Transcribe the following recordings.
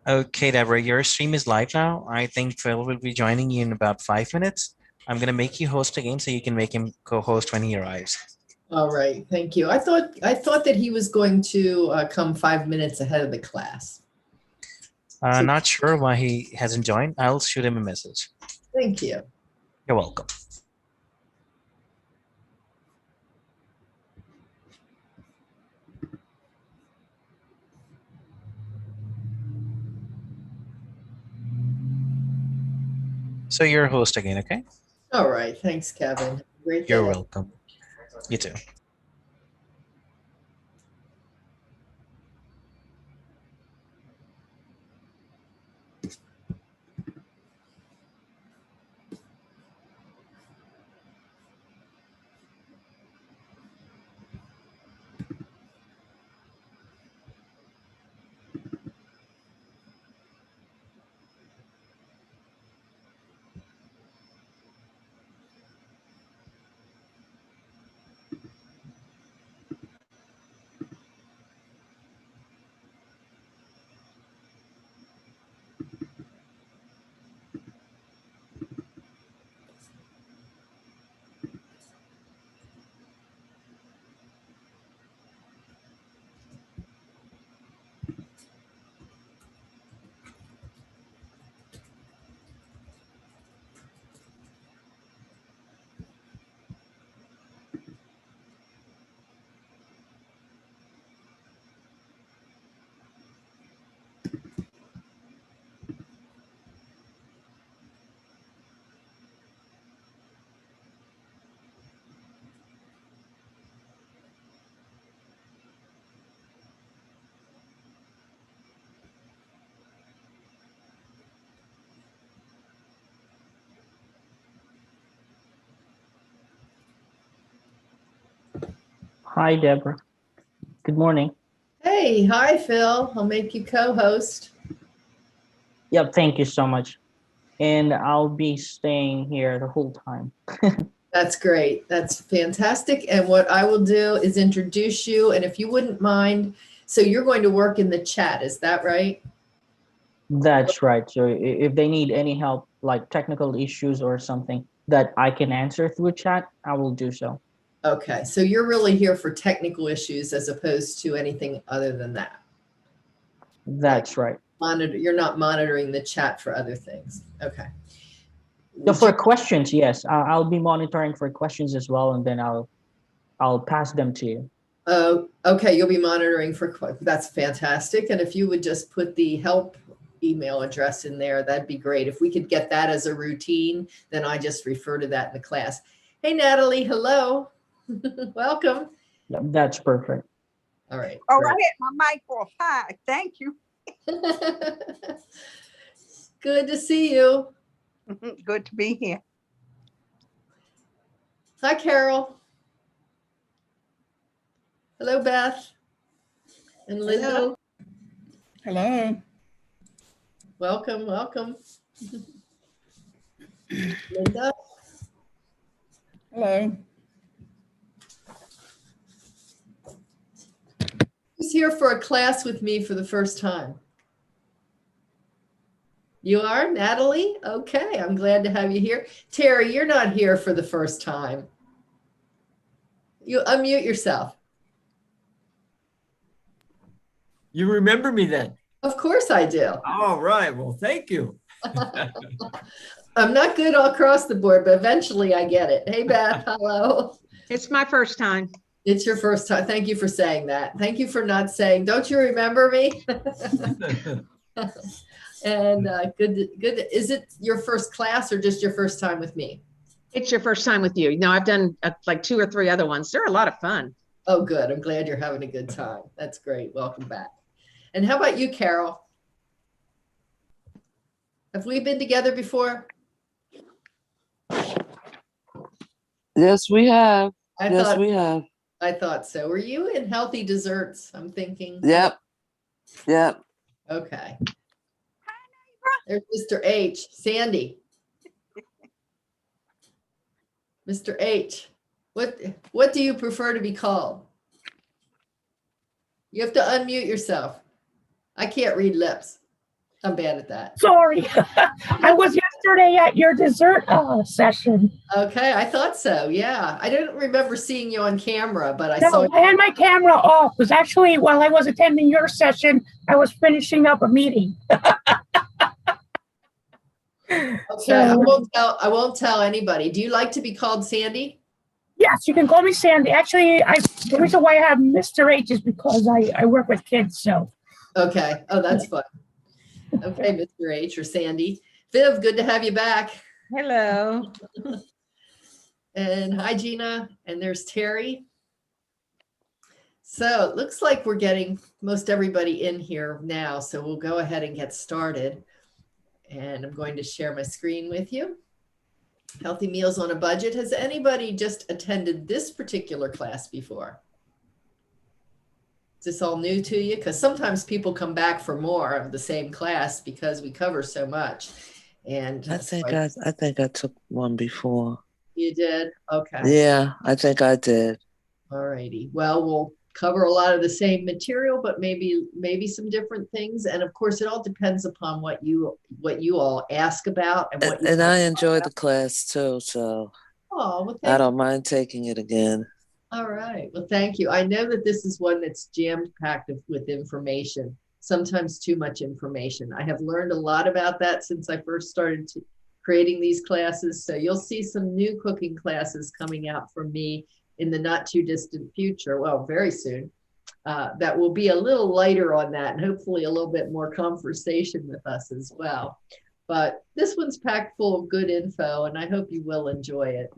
Okay, Deborah, your stream is live now. I think Phil will be joining you in about 5 minutes. I'm gonna make you host again so you can make him co-host when he arrives. All right, thank you. I thought that he was going to come 5 minutes ahead of the class. So Not sure why he hasn't joined. I'll shoot him a message. thank you. You're welcome. So you're a host again, okay? All right, thanks, Kevin. Great You're day. welcome. You too. Hi, Deborah. Good morning. Hey, hi, Phil. I'll make you co-host. Yep, thank you so much. And I'll be staying here the whole time. That's great. That's fantastic. And what I will do is introduce you. And if you wouldn't mind, so you're going to work in the chat, is that right? That's right. So if they need any help, like technical issues or something that I can answer through chat, I will do so. Okay, so you're really here for technical issues as opposed to anything other than that. That's right. You're not monitoring the chat for other things. Okay. So for questions, yes, I'll be monitoring for questions as well, and then I'll pass them to you. Oh, okay. You'll be monitoring that's fantastic. And if you would just put the help email address in there, that'd be great. If we could get that as a routine, then I just refer to that in the class. Hey, Natalie. Hello. Welcome. Yep, that's perfect. All right. Oh, I had my mic off. Hi. Thank you. Good to see you. Good to be here. Hi, Carol. Hello, Beth. And Linda. Hello. Welcome, welcome. Linda. Hello. Who's here for a class with me for the first time? You are, Natalie? Okay, I'm glad to have you here. Terry, you're not here for the first time. You unmute yourself. You remember me then? Of course I do. All right. Well, thank you. I'm not good all across the board, but eventually I get it. Hey, Beth, hello. It's my first time. It's your first time. Thank you for saying that. Thank you for not saying, don't you remember me? And good. Is it your first class or just your first time with me? It's your first time with you. No, I've done like 2 or 3 other ones. They're a lot of fun. Oh, good. I'm glad you're having a good time. That's great. Welcome back. And how about you, Carol? Have we been together before? Yes, we have. We have. I thought so. Were you in Healthy Desserts? I'm thinking. Yep. Okay. There's Mr. H. Sandy. Mr. H. What do you prefer to be called? You have to unmute yourself. I can't read lips. I'm bad at that. Sorry. I was yesterday at your dessert session. Okay, I thought so. Yeah, I didn't remember seeing you on camera, but I No, saw. I had my camera off. It was actually while I was attending your session, I was finishing up a meeting. Okay, I won't tell anybody. Do you like to be called Sandy? Yes, you can call me Sandy. Actually, the reason why I have Mr. H is because I work with kids. So. Okay. Oh, that's fun. Okay, Mr. H or Sandy. Viv, good to have you back. Hello. And hi, Gina. And there's Terry. So it looks like we're getting most everybody in here now. So we'll go ahead and get started. And I'm going to share my screen with you. Healthy Meals on a Budget. Has anybody just attended this particular class before? Is this all new to you? Because sometimes people come back for more of the same class because we cover so much. And I think I took one before. You did? Okay. Yeah, I think I did. All righty. Well, we'll cover a lot of the same material, but maybe some different things. And of course, it all depends upon what you all ask about. And I enjoyed the class too, so I don't mind taking it again. All right. Well, thank you. I know that this is one that's jammed packed with information, sometimes too much information. I have learned a lot about that since I first started creating these classes. So you'll see some new cooking classes coming out from me in the not too distant future. Well, very soon. That will be a little lighter on that and hopefully a little bit more conversation with us as well. But this one's packed full of good info and I hope you will enjoy it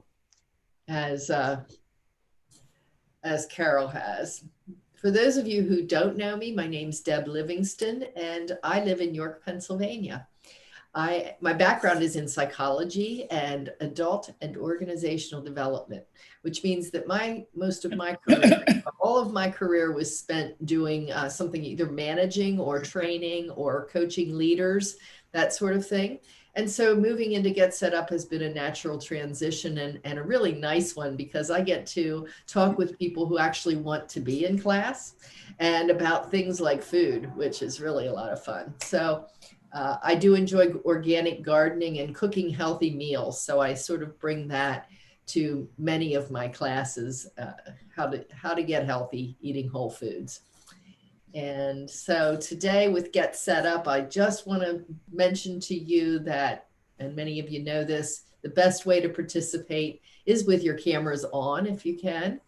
as Carol has. For those of you who don't know me, my name's Deb Livingston and I live in York, Pennsylvania. My background is in psychology and adult and organizational development, which means that most of my career, all of my career was spent doing something either managing or training or coaching leaders, that sort of thing. And so moving into Get Set Up has been a natural transition and a really nice one because I get to talk with people who actually want to be in class and about things like food, which is really a lot of fun. So I do enjoy organic gardening and cooking healthy meals. So I sort of bring that to many of my classes, how to get healthy, eating whole foods. And so today with Get Set Up, I just want to mention to you that, and many of you know this, the best way to participate is with your cameras on if you can.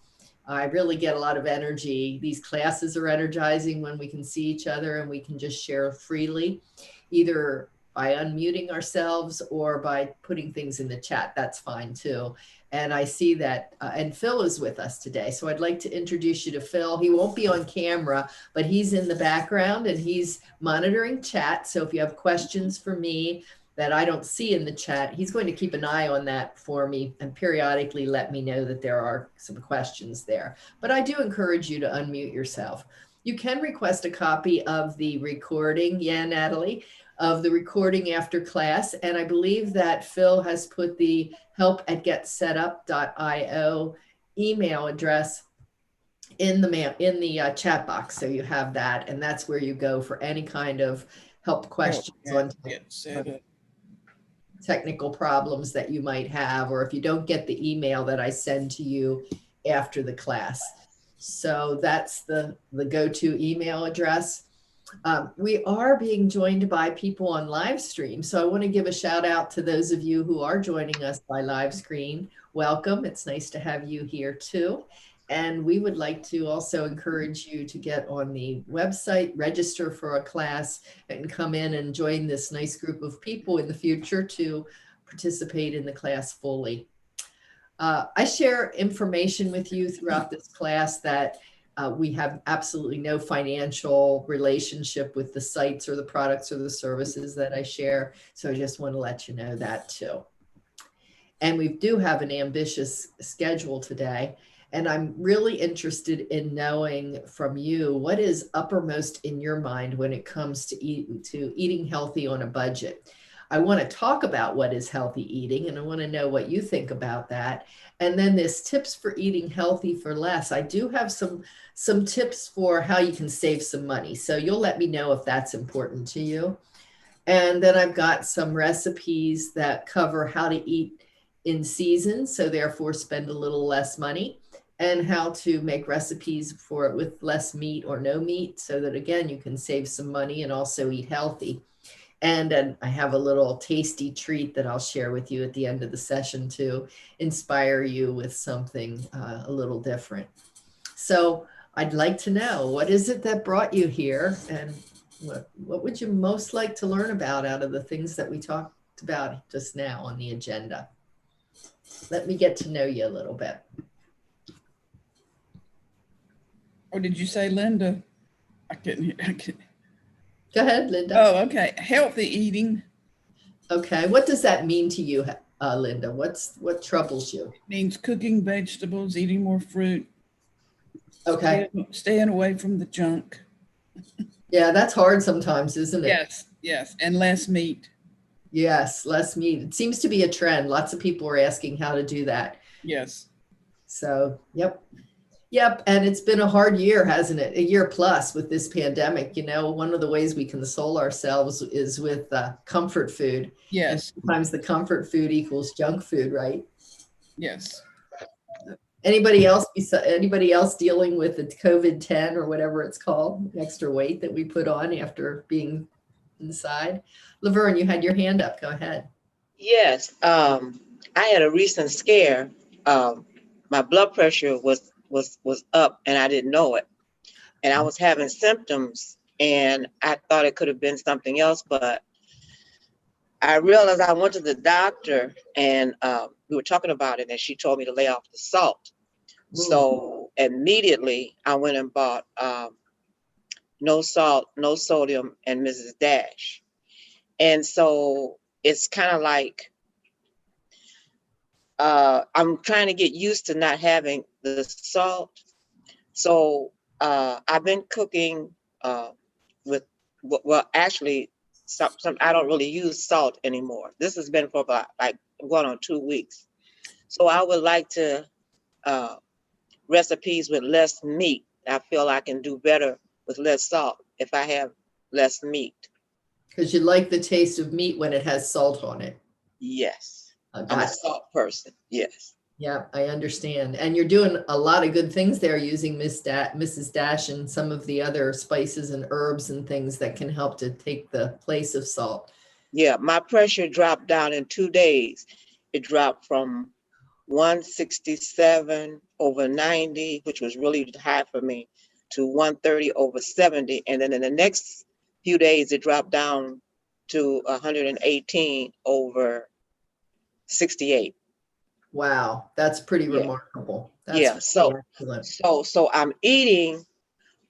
I really get a lot of energy. These classes are energizing when we can see each other and we can just share freely, either by unmuting ourselves or by putting things in the chat. That's fine too. And I see that, and Phil is with us today. So I'd like to introduce you to Phil. He won't be on camera, but he's in the background and he's monitoring chat. So if you have questions for me that I don't see in the chat, he's going to keep an eye on that for me and periodically let me know that there are some questions there. But I do encourage you to unmute yourself. You can request a copy of the recording, Natalie, of the recording after class. And I believe that Phil has put the help@getsetup.io email address in the chat box. So you have that, and that's where you go for any kind of help questions on technical problems that you might have, or if you don't get the email that I send to you after the class. So that's the go-to email address. We are being joined by people on live stream. So I want to give a shout out to those of you who are joining us by live stream. Welcome. It's nice to have you here too. And we would like to also encourage you to get on the website, register for a class, and come in and join this nice group of people in the future to participate in the class fully. I share information with you throughout this class that we have absolutely no financial relationship with the sites or the products or the services that I share. So I just want to let you know that too. And we do have an ambitious schedule today. And I'm really interested in knowing from you what is uppermost in your mind when it comes to eating healthy on a budget. I want to talk about what is healthy eating, and I want to know what you think about that. And then there's tips for eating healthy for less. I do have some tips for how you can save some money. So you'll let me know if that's important to you. And then I've got some recipes that cover how to eat in season, so therefore spend a little less money, and how to make recipes for it with less meat or no meat, so that again, you can save some money and also eat healthy. And I have a little tasty treat that I'll share with you at the end of the session to inspire you with something a little different. So I'd like to know, what is it that brought you here, and what would you most like to learn about out of the things that we talked about just now on the agenda? Let me get to know you a little bit. Or did you say Linda? I couldn't hear. Go ahead, Linda. Oh, okay. Healthy eating. Okay. What does that mean to you, Linda? What troubles you? It means cooking vegetables, eating more fruit. Okay. Staying away from the junk. Yeah, that's hard sometimes, isn't it? Yes, yes. And less meat. Yes, less meat. It seems to be a trend. Lots of people are asking how to do that. Yes. So, yep. Yep. And it's been a hard year, hasn't it? A year plus with this pandemic. You know, one of the ways we console ourselves is with comfort food. Yes. And sometimes the comfort food equals junk food, right? Yes. Anybody else dealing with the COVID-10 or whatever it's called, extra weight that we put on after being inside? Laverne, you had your hand up. Go ahead. Yes. I had a recent scare. My blood pressure was up and I didn't know it. And I was having symptoms and I thought it could have been something else, but I realized I went to the doctor and we were talking about it and she told me to lay off the salt. So immediately I went and bought no salt, no sodium, and Mrs. Dash. And so it's kind of like I'm trying to get used to not having the salt. So I've been cooking with, well, actually, some I don't really use salt anymore. This has been for about like going on 2 weeks. So I would like to recipes with less meat. I feel I can do better with less salt if I have less meat. Because you like the taste of meat when it has salt on it. Yes. I'm a salt person. Yes. Yeah, I understand. And you're doing a lot of good things there using Mrs. Dash and some of the other spices and herbs and things that can help to take the place of salt. Yeah, my pressure dropped down in 2 days. It dropped from 167 over 90, which was really high for me, to 130 over 70. And then in the next few days, it dropped down to 118 over 68. Wow, that's pretty remarkable. That's yeah, so I'm eating,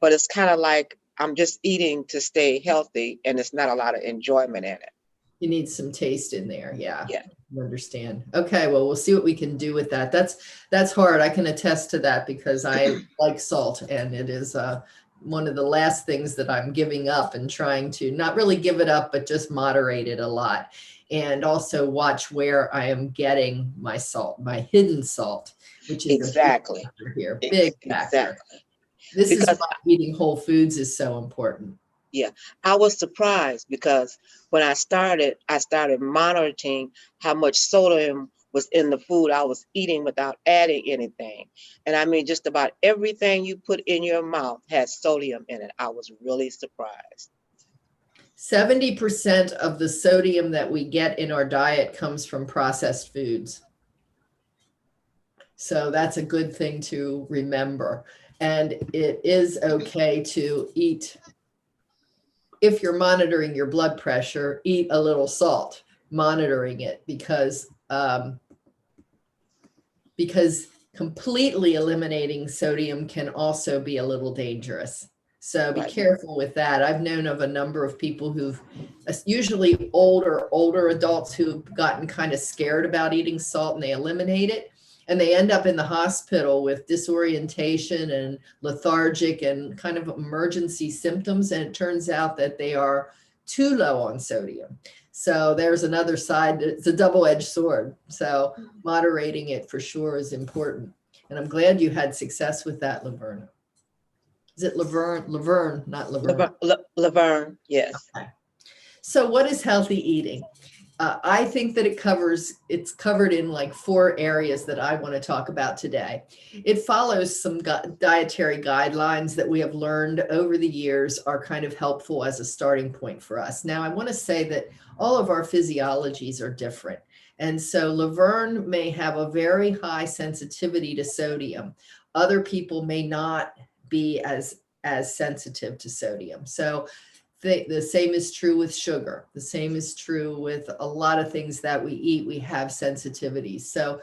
but it's kind of like I'm just eating to stay healthy, and it's not a lot of enjoyment in it. You need some taste in there. Yeah. Yeah. I understand. Okay. Well, we'll see what we can do with that. That's hard. I can attest to that because I like salt, and it is one of the last things that I'm giving up and trying to not really give it up, but just moderate it a lot. And also watch where I am getting my salt, my hidden salt, which is exactly a big factor here. Big factor. Exactly. This is why eating whole foods is so important. Yeah, I was surprised because when I started monitoring how much sodium was in the food I was eating without adding anything. And I mean, just about everything you put in your mouth has sodium in it. I was really surprised. 70% of the sodium that we get in our diet comes from processed foods. So that's a good thing to remember. And it is okay to eat, if you're monitoring your blood pressure, eat a little salt, monitoring it, because completely eliminating sodium can also be a little dangerous. So be careful with that. I've known of a number of people who've, usually older adults, who've gotten kind of scared about eating salt, and they eliminate it. And they end up in the hospital with disorientation and lethargic and kind of emergency symptoms. And it turns out that they are too low on sodium. So there's another side. It's a double-edged sword. So moderating it for sure is important. And I'm glad you had success with that, Laverne. Is it Laverne? Laverne, not Laverne. Laverne, yes. Okay. So what is healthy eating? I think that it's covered in like 4 areas that I want to talk about today. It follows some dietary guidelines that we have learned over the years are kind of helpful as a starting point for us. Now, I want to say that all of our physiologies are different. And so Laverne may have a very high sensitivity to sodium. Other people may not be as sensitive to sodium. So the same is true with sugar. The same is true with a lot of things that we eat. We have sensitivities. So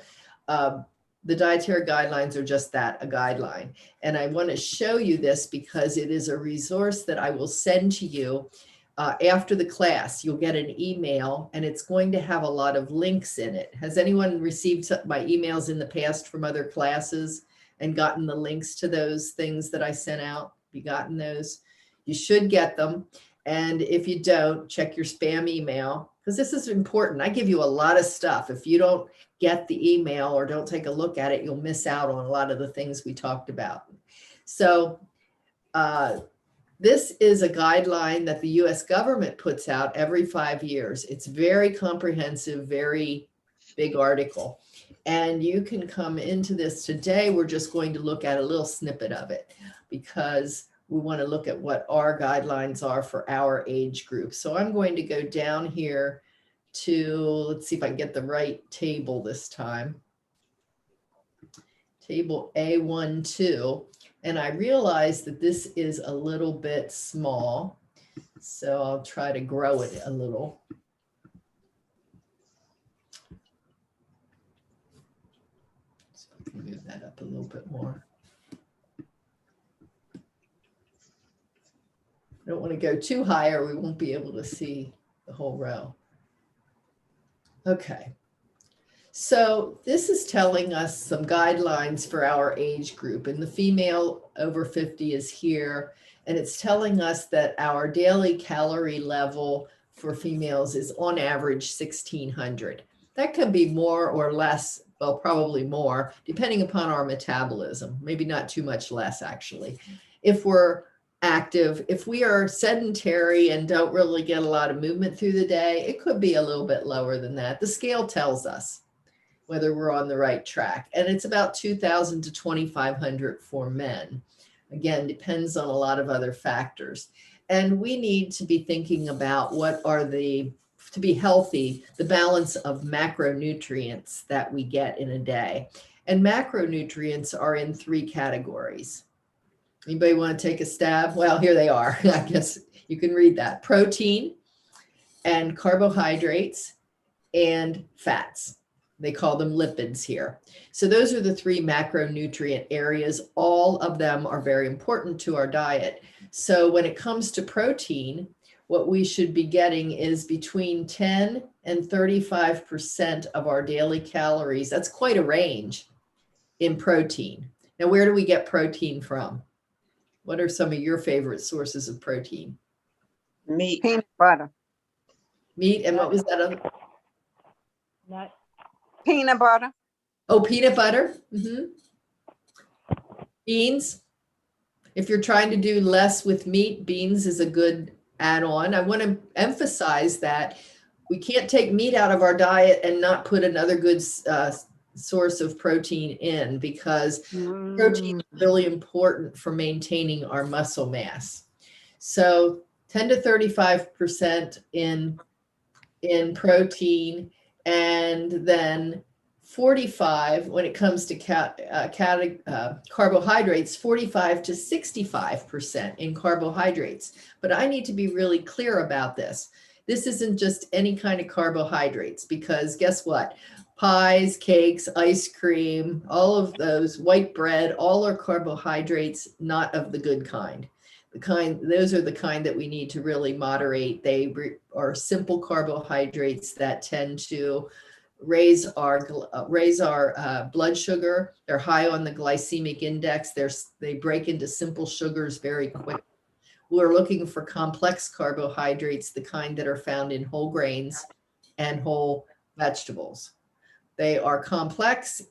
the dietary guidelines are just that, a guideline. And I want to show you this because it is a resource that I will send to you after the class. You'll get an email and it's going to have a lot of links in it. Has anyone received my emails in the past from other classes and gotten the links to those things that I sent out? Have you gotten those? You should get them. And if you don't, check your spam email, because this is important. I give you a lot of stuff. If you don't get the email or don't take a look at it, you'll miss out on a lot of the things we talked about. So this is a guideline that the US government puts out every 5 years. It's very comprehensive, very big article. And you can come into this today. We're just going to look at a little snippet of it because we want to look at what our guidelines are for our age group. So I'm going to go down here to, let's see if I can get the right table this time. Table A12. And I realize that this is a little bit small. So I'll try to grow it a little. So I can move that up a little bit more. I don't want to go too high or we won't be able to see the whole row. Okay. So this is telling us some guidelines for our age group, and the female over 50 is here. And it's telling us that our daily calorie level for females is on average 1,600. That can be more or less, well, probably more, depending upon our metabolism, maybe not too much less actually. If we're active, if we are sedentary and don't really get a lot of movement through the day, it could be a little bit lower than that. The scale tells us whether we're on the right track. And it's about 2,000 to 2,500 for men. Again, depends on a lot of other factors. And we need to be thinking about what are to be healthy, the balance of macronutrients that we get in a day. And macronutrients are in 3 categories. Anybody want to take a stab? Well, here they are. I guess you can read that. Protein and carbohydrates and fats. They call them lipids here. So those are the 3 macronutrient areas. All of them are very important to our diet. So when it comes to protein, what we should be getting is between 10 and 35% of our daily calories. That's quite a range in protein. Now, where do we get protein from? What are some of your favorite sources of protein? Meat. Peanut butter. Meat, and what was that other? Nut. Peanut butter. Oh, peanut butter. Beans. If you're trying to do less with meat, beans is a good add-on. I want to emphasize that we can't take meat out of our diet and not put another good source of protein in, because protein is really important for maintaining our muscle mass. So 10 to 35% in protein, and then 45 when it comes to carbohydrates, 45 to 65% in carbohydrates. But I need to be really clear about this. This isn't just any kind of carbohydrates, because guess what? Pies, cakes, ice cream, all of those, white bread, all are carbohydrates, not of the good kind. Those are the kind that we need to really moderate. They are simple carbohydrates that tend to raise our blood sugar. They're high on the glycemic index. They break into simple sugars very quick. We're looking for complex carbohydrates, the kind that are found in whole grains and whole vegetables. They are complex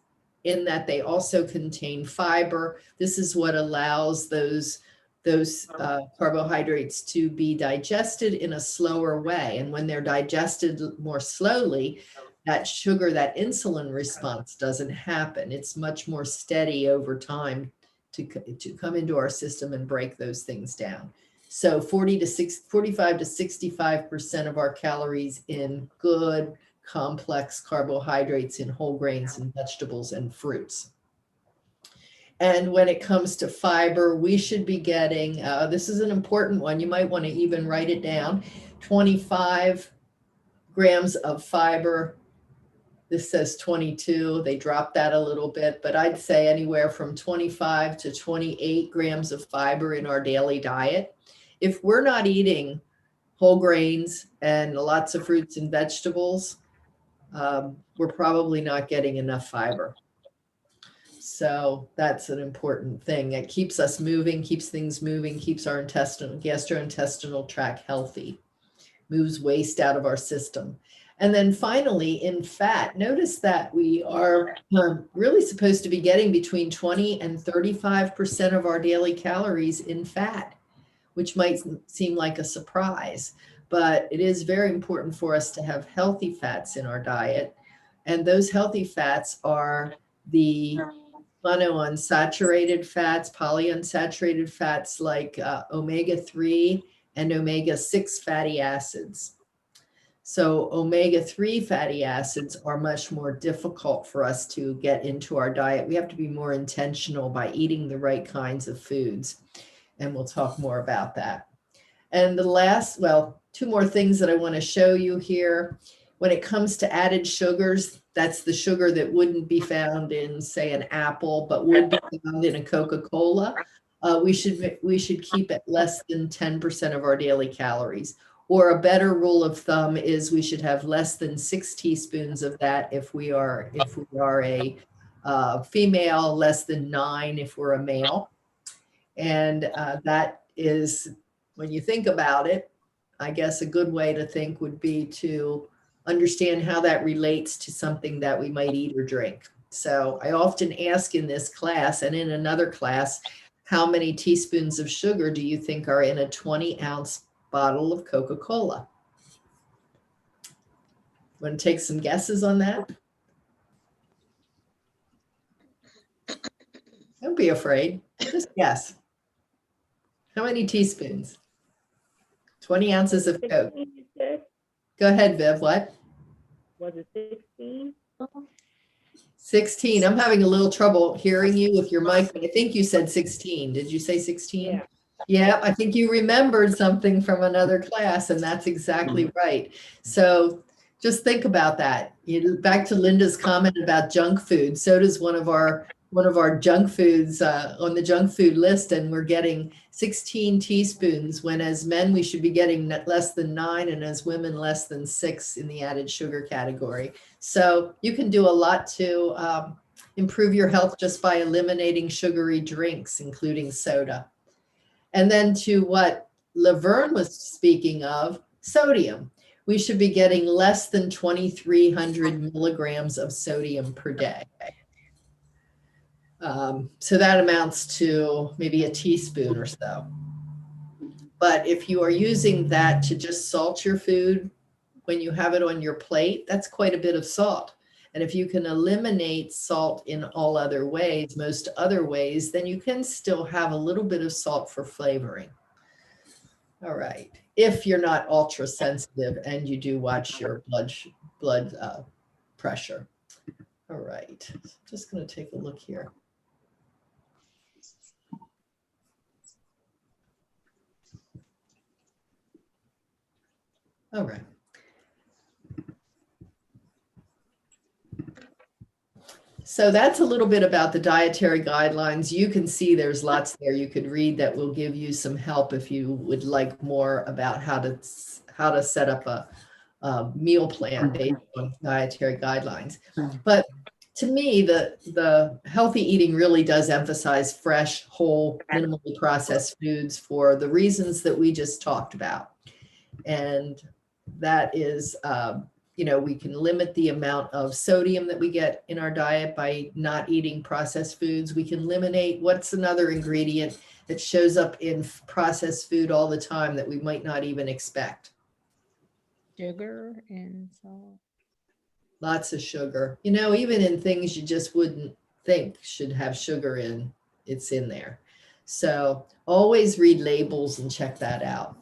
in that they also contain fiber. This is what allows those those carbohydrates to be digested in a slower way. And when they're digested more slowly, that sugar, that insulin response doesn't happen. It's much more steady over time to come into our system and break those things down. So 45 to 65% of our calories in good complex carbohydrates in whole grains and vegetables and fruits. And when it comes to fiber, we should be getting, this is an important one, you might want to even write it down, 25 grams of fiber. This says 22, they dropped that a little bit, but I'd say anywhere from 25 to 28 grams of fiber in our daily diet. If we're not eating whole grains and lots of fruits and vegetables, we're probably not getting enough fiber. So that's an important thing. It keeps us moving, keeps things moving, keeps our gastrointestinal tract healthy, moves waste out of our system. And then finally, in fat, notice that we are really supposed to be getting between 20 and 35% of our daily calories in fat, which might seem like a surprise, but it is very important for us to have healthy fats in our diet. And those healthy fats are the monounsaturated fats, polyunsaturated fats like omega-3 and omega-6 fatty acids. So omega-3 fatty acids are much more difficult for us to get into our diet. We have to be more intentional by eating the right kinds of foods. And we'll talk more about that. And the last, well, two more things that I want to show you here. When it comes to added sugars, that's the sugar that wouldn't be found in, say, an apple, but would be found in a Coca-Cola. We should keep it less than 10% of our daily calories. Or a better rule of thumb is we should have less than 6 teaspoons of that if we are a female, less than 9 if we're a male. And that is, when you think about it, I guess a good way to think would be to understand how that relates to something that we might eat or drink. So I often ask in this class and in another class, how many teaspoons of sugar do you think are in a 20-ounce bottle of Coca-Cola? Want to take some guesses on that? Don't be afraid. Just guess. How many teaspoons? 20 ounces of Coke. Go ahead, Viv. What? Was it 16? 16. I'm having a little trouble hearing you with your mic, but I think you said 16. Did you say 16? Yeah. Yeah, I think you remembered something from another class, and that's exactly right. So just think about that. Back to Linda's comment about junk food. So does one of our junk foods on the junk food list, and we're getting 16 teaspoons, when as men we should be getting less than 9, and as women less than 6 in the added sugar category. So you can do a lot to improve your health just by eliminating sugary drinks, including soda. And then to what Laverne was speaking of, sodium. We should be getting less than 2,300 milligrams of sodium per day. So that amounts to maybe a teaspoon or so. But if you are using that to just salt your food when you have it on your plate, that's quite a bit of salt. And if you can eliminate salt in all other ways, most other ways, then you can still have a little bit of salt for flavoring. All right. If you're not ultra sensitive and you do watch your blood pressure. All right. Just going to take a look here. All right. So that's a little bit about the dietary guidelines. You can see there's lots there you could read that will give you some help if you would like more about how to set up a meal plan based on dietary guidelines. But to me, the healthy eating really does emphasize fresh, whole, minimally processed foods for the reasons that we just talked about. And that is we can limit the amount of sodium that we get in our diet by not eating processed foods. We can eliminate, what's another ingredient that shows up in processed food all the time that we might not even expect? Sugar and salt. Lots of sugar. Even in things you just wouldn't think should have sugar in, it's in there. So always read labels and check that out.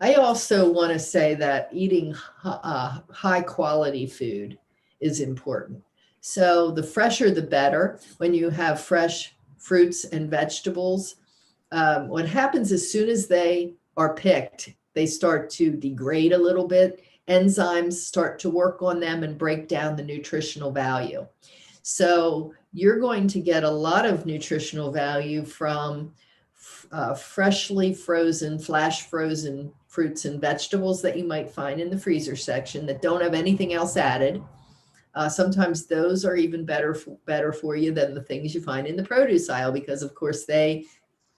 I also want to say that eating high quality food is important. So the fresher, the better. When you have fresh fruits and vegetables, what happens as soon as they are picked, they start to degrade a little bit. Enzymes start to work on them and break down the nutritional value. So you're going to get a lot of nutritional value from freshly frozen, flash frozen fruits and vegetables that you might find in the freezer section that don't have anything else added. Sometimes those are even better for you than the things you find in the produce aisle, because of course they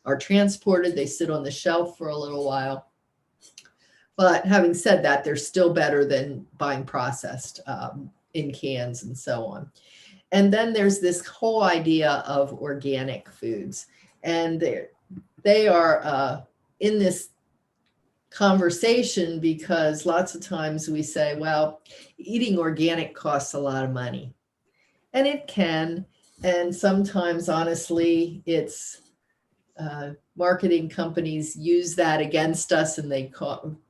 are transported, they sit on the shelf for a little while. But having said that, they're still better than buying processed in cans and so on. And then there's this whole idea of organic foods. And they are in this conversation because lots of times we say, well, eating organic costs a lot of money. And it can. And sometimes, honestly, it's marketing companies use that against us and they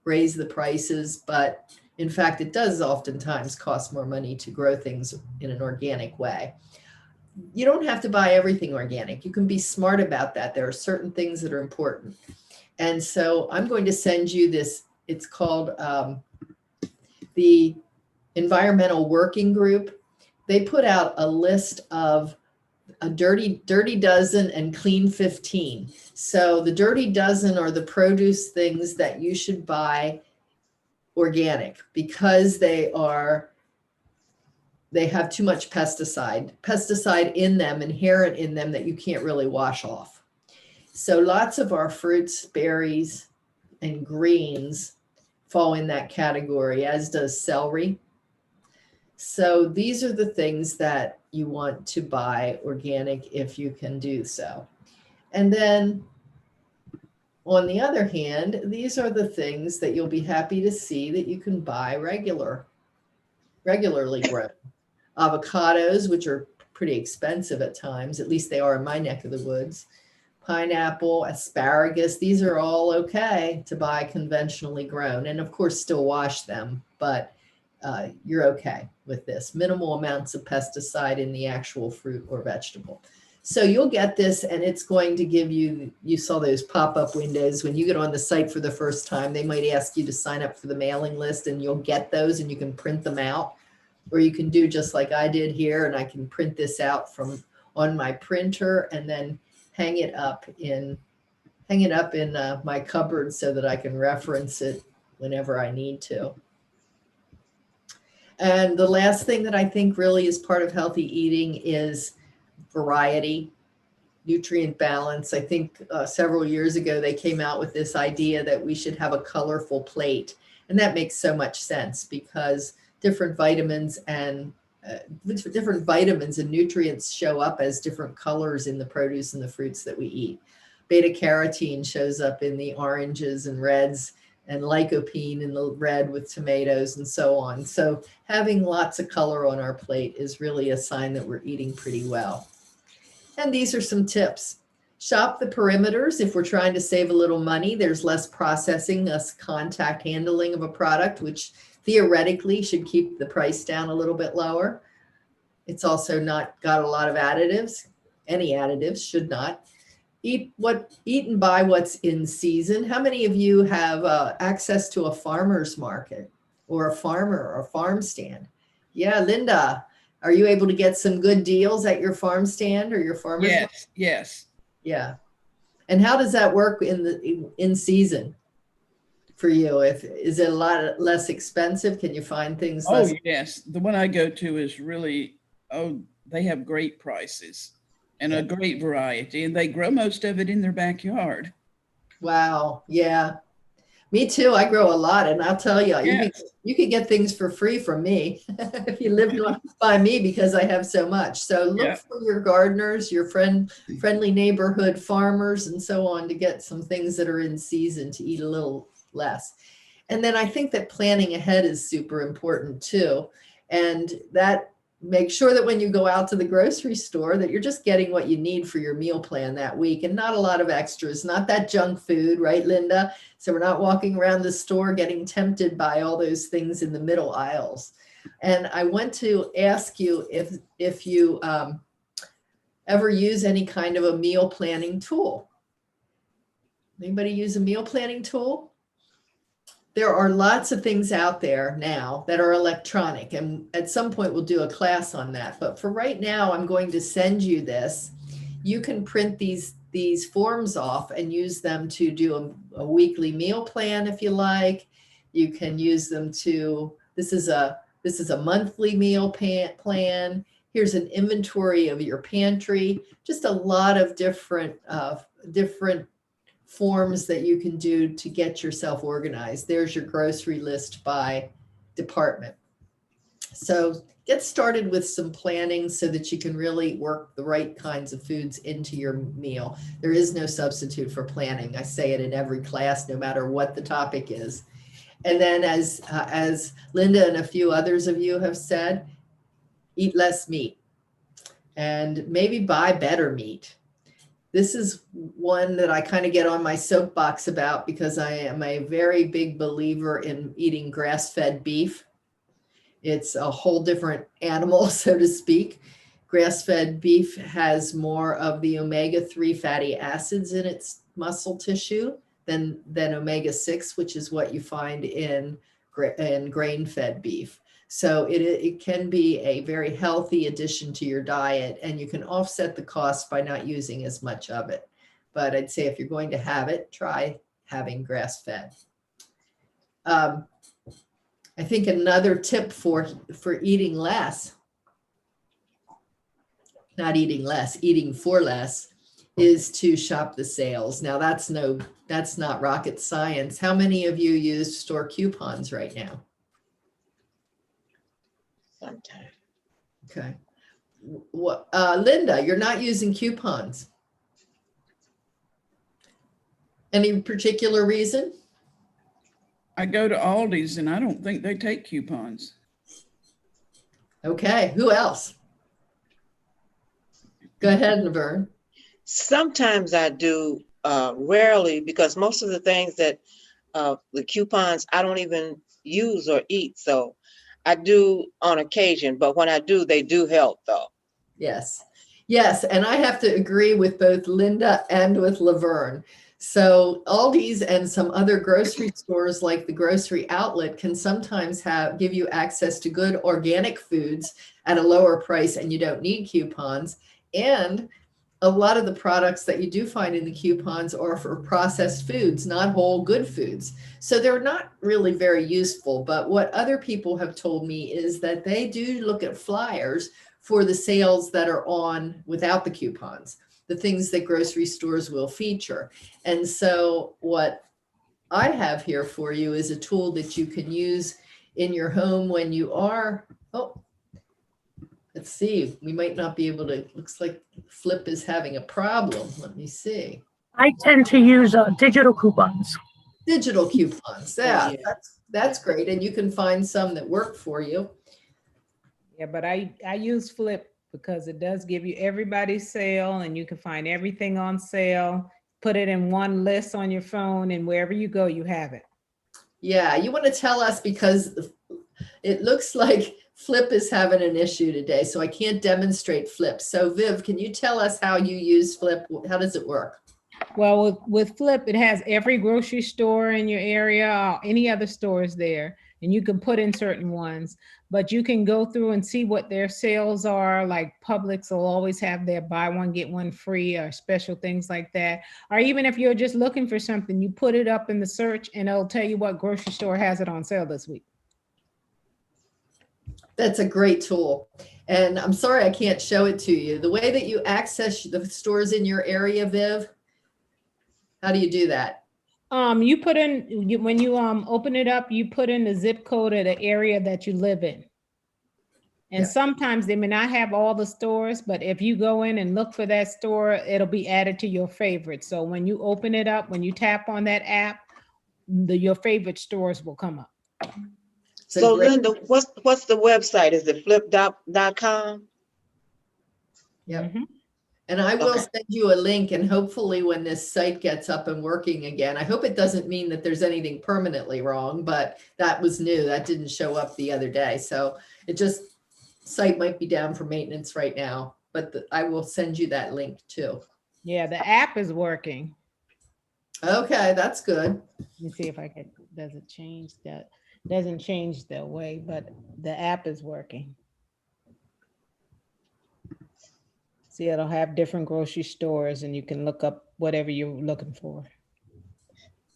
raise the prices. But in fact, it does oftentimes cost more money to grow things in an organic way. You don't have to buy everything organic. You can be smart about that. There are certain things that are important. And so I'm going to send you this. It's called the Environmental Working Group. They put out a list of a dirty dozen and clean 15. So the dirty dozen are the produce things that you should buy organic because they have too much pesticide in them, inherent in them, that you can't really wash off. So lots of our fruits, berries, and greens fall in that category, as does celery. So these are the things that you want to buy organic if you can do so. And then on the other hand, these are the things that you'll be happy to see that you can buy regularly grown. Avocados, which are pretty expensive at times, at least they are in my neck of the woods. Pineapple, asparagus, these are all okay to buy conventionally grown, and of course still wash them, but you're okay with this. Minimal amounts of pesticide in the actual fruit or vegetable. So you'll get this, and it's going to give you, you saw those pop-up windows. When you get on the site for the first time, they might ask you to sign up for the mailing list, and you'll get those and you can print them out. Or you can do just like I did here, and I can print this out on my printer and then hang it up in my cupboard so that I can reference it whenever I need to. And the last thing that I think really is part of healthy eating is variety, nutrient balance. I think several years ago, they came out with this idea that we should have a colorful plate. And that makes so much sense because different vitamins and nutrients show up as different colors in the produce and the fruits that we eat. Beta carotene shows up in the oranges and reds, and lycopene in the red with tomatoes and so on. So having lots of color on our plate is really a sign that we're eating pretty well. And these are some tips. Shop the perimeters. If we're trying to save a little money, there's less processing, less contact handling of a product, which theoretically should keep the price down a little bit lower. It's also not got a lot of additives. Any additives should not. Eat and buy what's in season. How many of you have access to a farmer's market or a farmer or a farm stand? Yeah, Linda, are you able to get some good deals at your farm stand or your farmer's market? Yes. Yeah. And how does that work in season for you? Is it a lot less expensive? Can you find things less? Oh, yes. The one I go to is really, they have great prices and a great variety, and they grow most of it in their backyard. Wow. Yeah. Me too. I grow a lot, and I'll tell you, Yes. you could get things for free from me if you lived by me because I have so much. So look Yeah. for your gardeners, your friendly neighborhood farmers, and so on to get some things that are in season to eat a little less. And then I think that planning ahead is super important too, and that make sure that when you go out to the grocery store that you're just getting what you need for your meal plan that week and not a lot of extras, not that junk food, right, Linda? So we're not walking around the store getting tempted by all those things in the middle aisles. And I want to ask you if you ever use any kind of a meal planning tool. Anybody use a meal planning tool? There are lots of things out there now that are electronic, and at some point we'll do a class on that. But for right now, I'm going to send you this. You can print these forms off and use them to do a weekly meal plan if you like. You can use them to, this is a monthly meal plan. Here's an inventory of your pantry. Just a lot of different forms that you can do to get yourself organized. There's your grocery list by department. So get started with some planning so that you can really work the right kinds of foods into your meal. There is no substitute for planning. I say it in every class, no matter what the topic is. And then as Linda and a few others of you have said, eat less meat and maybe buy better meat. This is one that I kind of get on my soapbox about because I am a very big believer in eating grass-fed beef. It's a whole different animal, so to speak. Grass-fed beef has more of the omega-3 fatty acids in its muscle tissue than omega-6, which is what you find in grain-fed beef. So it can be a very healthy addition to your diet, and you can offset the cost by not using as much of it. But I'd say if you're going to have it, try having grass-fed. I think another tip for eating less, not eating less, eating for less, is to shop the sales. Now that's not rocket science. How many of you use store coupons right now? Sometimes. Okay. Linda, you're not using coupons. Any particular reason? I go to Aldi's and I don't think they take coupons. Okay. Who else? Go ahead, Laverne. Sometimes I do, rarely, because most of the things that the coupons I don't even use or eat. So I do on occasion, but when I do, they do help though. Yes. Yes. And I have to agree with both Linda and with Laverne. So Aldi's and some other grocery stores like the Grocery Outlet can sometimes give you access to good organic foods at a lower price, and you don't need coupons. And a lot of the products that you do find in the coupons are for processed foods, not whole good foods. So they're not really very useful. But what other people have told me is that they do look at flyers for the sales that are on without the coupons, the things that grocery stores will feature. And so what I have here for you is a tool that you can use in your home when you are, let's see, we might not be able to, looks like Flip is having a problem. Let me see. I tend to use digital coupons. Digital coupons, yeah. That's great. And you can find some that work for you. Yeah, but I use Flip because it does give you everybody's sale and you can find everything on sale, put it in one list on your phone, and wherever you go, you have it. Yeah, you want to tell us because it looks like Flip is having an issue today, so I can't demonstrate Flip. So Viv, can you tell us how you use Flip? How does it work? Well, with Flip, it has every grocery store in your area, or any other stores there, and you can put in certain ones, but you can go through and see what their sales are. Like Publix will always have their buy one, get one free or special things like that. Or even if you're just looking for something, you put it up in the search and it'll tell you what grocery store has it on sale this week. That's a great tool. And I'm sorry I can't show it to you. The way that you access the stores in your area, Viv, how do you do that? You put in, when you open it up, you put in the zip code of the area that you live in. And Yeah. sometimes they may not have all the stores, but if you go in and look for that store, it'll be added to your favorites. So when you open it up, when you tap on that app, your favorite stores will come up. So Linda, what's the website? Is it flip.com? Yep. Mhm. And I will Okay. send you a link, and hopefully when this site gets up and working again, I hope it doesn't mean that there's anything permanently wrong, but that was new. That didn't show up the other day. So it just, site might be down for maintenance right now, but I will send you that link too. Yeah, the app is working. Okay, that's good. Let me see if I can, does it change that? Doesn't change the way, but the app is working. See, it'll have different grocery stores and you can look up whatever you're looking for.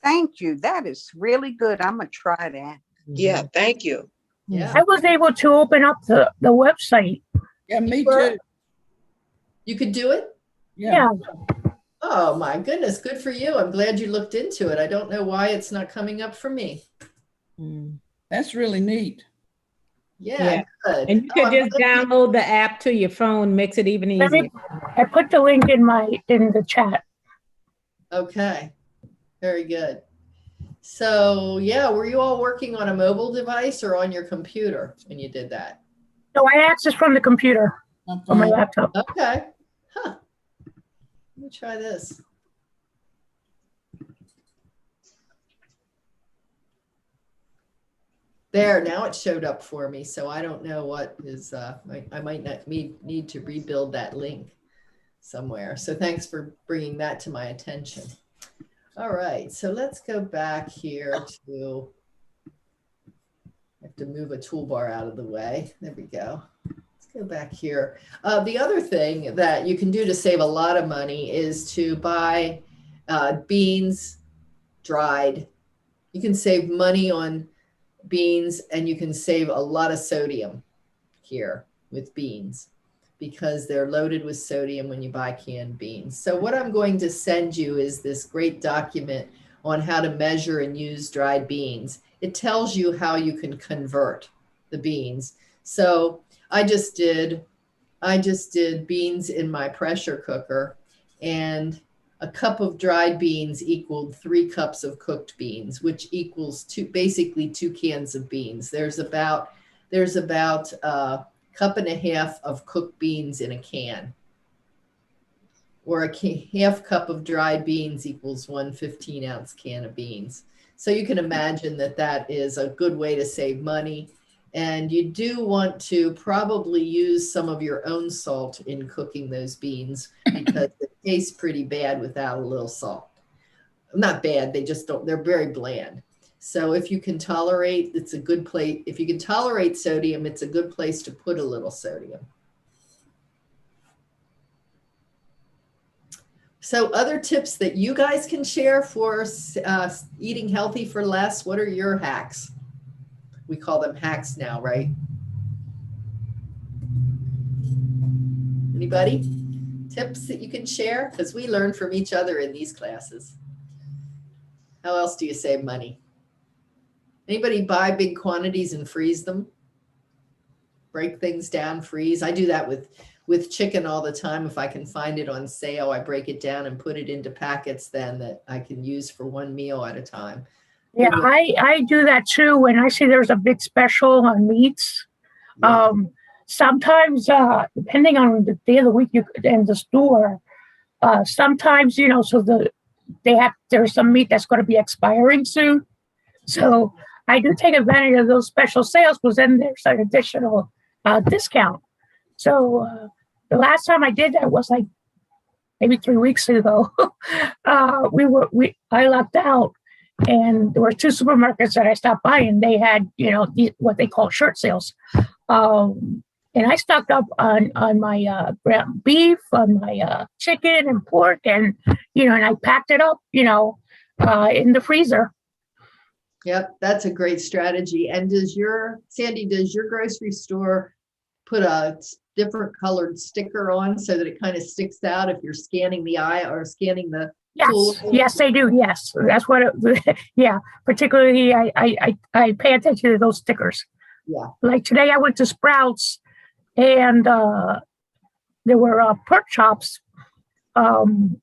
Thank you. That is really good. I'm gonna try that. Yeah, thank you. Yeah. I was able to open up the website. Yeah, me Sure. too. You could do it? Yeah. Oh my goodness, good for you. I'm glad you looked into it. I don't know why it's not coming up for me. Mm. That's really neat. Yeah, good. And you Oh, could I'm just glad- download the app to your phone, makes it even Let easier. me- I put the link in the chat. Okay, very good. So yeah, were you all working on a mobile device or on your computer when you did that? No, I accessed from the computer I'm on my fine. laptop. Okay, huh. Let me try this. There, now it showed up for me, so I don't know what is, I might not need to rebuild that link somewhere. So thanks for bringing that to my attention. All right, so let's go back here to, I have to move a toolbar out of the way. There we go. Let's go back here. The other thing that you can do to save a lot of money is to buy beans dried. You can save money on beans, and you can save a lot of sodium here with beans because they're loaded with sodium when you buy canned beans. So what I'm going to send you is this great document on how to measure and use dried beans. It tells you how you can convert the beans. So I just did beans in my pressure cooker, and a cup of dried beans equaled 3 cups of cooked beans, which equals basically 2 cans of beans. There's about a cup and a half of cooked beans in a can, or a half cup of dried beans equals 1 15-ounce can of beans. So you can imagine that that is a good way to save money. And you do want to probably use some of your own salt in cooking those beans because it tastes pretty bad without a little salt. Not bad, they just don't, they're very bland. So if you can tolerate, it's a good place. If you can tolerate sodium, it's a good place to put a little sodium. So other tips that you guys can share for eating healthy for less, what are your hacks? We call them hacks now, right? Anybody? Tips that you can share? Because we learn from each other in these classes. How else do you save money? Anybody buy big quantities and freeze them? Break things down, freeze. I do that with chicken all the time. If I can find it on sale, I break it down and put it into packets then that I can use for one meal at a time. Yeah, I do that too when I see there's a big special on meats. Yeah. Sometimes, depending on the day of the week and the store, sometimes, so there's some meat that's going to be expiring soon. So I do take advantage of those special sales because then there's an additional discount. So the last time I did that was like maybe 3 weeks ago. I lucked out. And there were 2 supermarkets that I stopped by, and they had, what they call short sales. And I stocked up on my ground beef, on my chicken and pork, and and I packed it up, in the freezer. Yep, that's a great strategy. And Sandy, does your grocery store put a different colored sticker on so that it kind of sticks out if you're scanning the aisle or scanning the Yes, cool. yes, they do. Yes, that's what. Yeah, particularly I pay attention to those stickers. Yeah. Like today, I went to Sprouts, and there were pork chops, and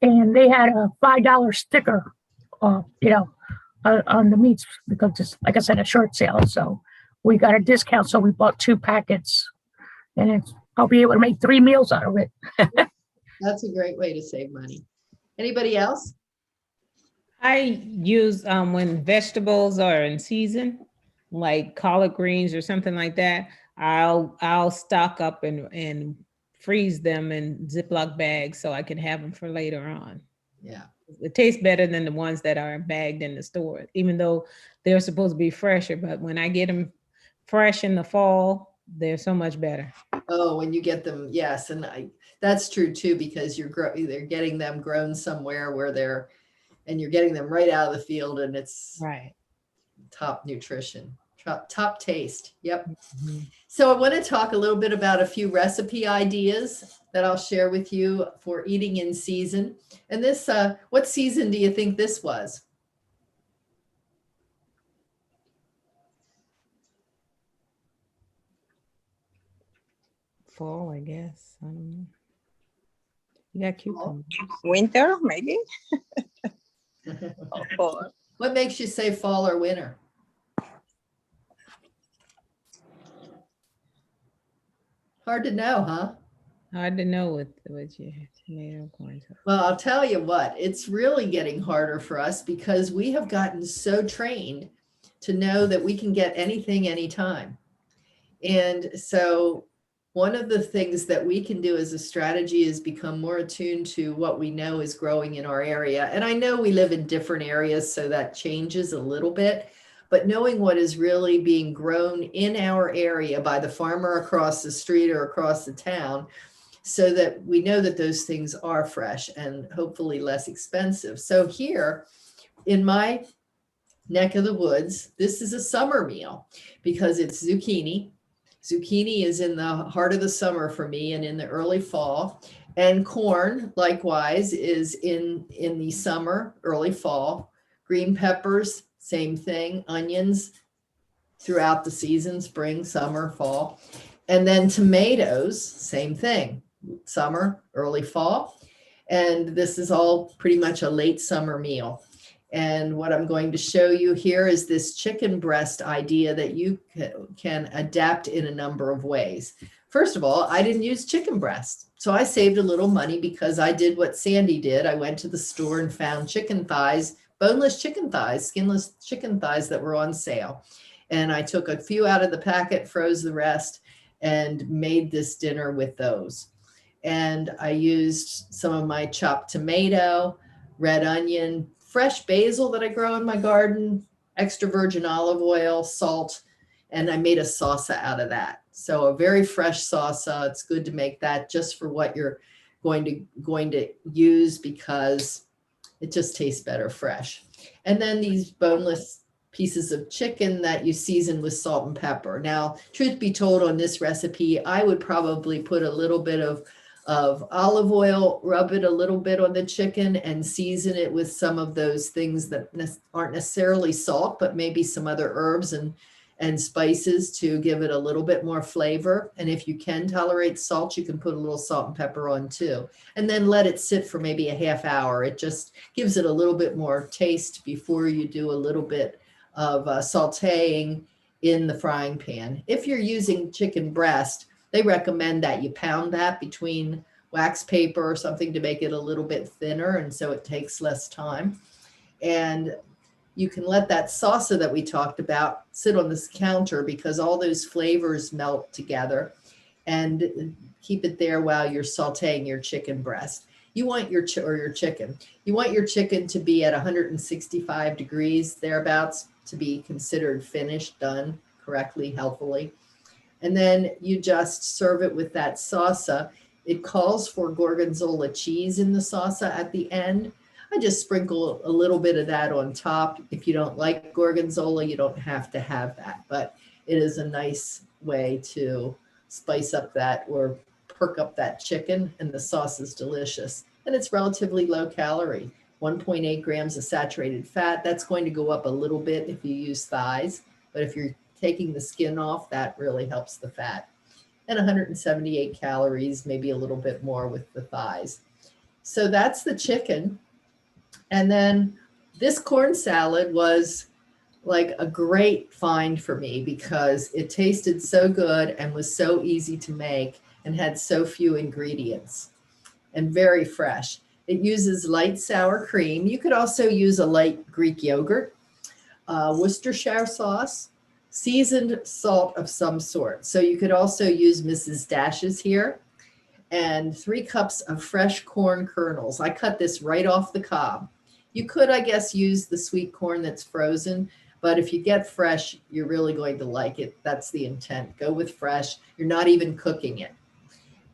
they had a $5 sticker, on the meats because it's, like I said, a short sale. So we got a discount, so we bought 2 packets, and I'll be able to make 3 meals out of it. That's a great way to save money. Anybody else? I use when vegetables are in season, like collard greens or something like that. I'll stock up and freeze them in Ziploc bags so I can have them for later on. Yeah. It tastes better than the ones that are bagged in the store, even though they're supposed to be fresher. But when I get them fresh in the fall, they're so much better. Oh, when you get them, yes, and that's true too, because they're getting them grown somewhere where you're getting them right out of the field, and it's right. Top nutrition, top taste. Yep. Mm-hmm. So I want to talk a little bit about a few recipe ideas that I'll share with you for eating in season. And this, what season do you think this was? Fall, I guess. I don't know. You got cucumbers. Winter, maybe. What makes you say fall or winter? Hard to know, huh? Hard to know with your tomato corn. Well, I'll tell you what, it's really getting harder for us because we have gotten so trained to know that we can get anything anytime. And so one of the things that we can do as a strategy is become more attuned to what we know is growing in our area. And I know we live in different areas, so that changes a little bit, but knowing what is really being grown in our area by the farmer across the street or across the town, so that we know that those things are fresh and hopefully less expensive. So here in my neck of the woods, this is a summer meal because it's zucchini. Zucchini is in the heart of the summer for me and in the early fall. And corn, likewise, is in the summer, early fall. Green peppers, same thing. Onions throughout the season, spring, summer, fall. And then tomatoes, same thing. Summer, early fall. And this is all pretty much a late summer meal. And what I'm going to show you here is this chicken breast idea that you can adapt in a number of ways. First of all, I didn't use chicken breast. So I saved a little money because I did what Sandy did. I went to the store and found chicken thighs, boneless chicken thighs, skinless chicken thighs that were on sale. And I took a few out of the packet, froze the rest, and made this dinner with those. And I used some of my chopped tomato, red onion, fresh basil that I grow in my garden, extra virgin olive oil, salt, and I made a salsa out of that. So a very fresh salsa. It's good to make that just for what you're going to use because it just tastes better fresh. And then these boneless pieces of chicken that you season with salt and pepper. Now, truth be told, on this recipe, I would probably put a little bit of olive oil, rub it a little bit on the chicken and season it with some of those things that aren't necessarily salt, but maybe some other herbs and spices to give it a little bit more flavor. And if you can tolerate salt, you can put a little salt and pepper on too. And then let it sit for maybe a half hour. It just gives it a little bit more taste before you do a little bit of sauteing in the frying pan. If you're using chicken breast, they recommend that you pound that between wax paper or something to make it a little bit thinner, and so it takes less time. And you can let that salsa that we talked about sit on this counter because all those flavors melt together, and keep it there while you're sauteing your chicken breast. You want your chicken. You want your chicken to be at 165 degrees thereabouts to be considered finished, done correctly, healthily. And then you just serve it with that salsa. It calls for gorgonzola cheese in the salsa at the end. I just sprinkle a little bit of that on top. If you don't like gorgonzola, you don't have to have that, but it is a nice way to spice up that or perk up that chicken, and the sauce is delicious. and it's relatively low calorie. 1.8 grams of saturated fat. That's going to go up a little bit if you use thighs, but if you're taking the skin off, that really helps the fat. And 178 calories, maybe a little bit more with the thighs. So that's the chicken. And then this corn salad was like a great find for me because it tasted so good and was so easy to make and had so few ingredients and very fresh. It uses light sour cream. You could also use a light Greek yogurt, Worcestershire sauce, seasoned salt of some sort. So you could also use Mrs. Dash's here, and 3 cups of fresh corn kernels. I cut this right off the cob. You could, I guess, use the sweet corn that's frozen, but if you get fresh, you're really going to like it. That's the intent. Go with fresh. You're not even cooking it.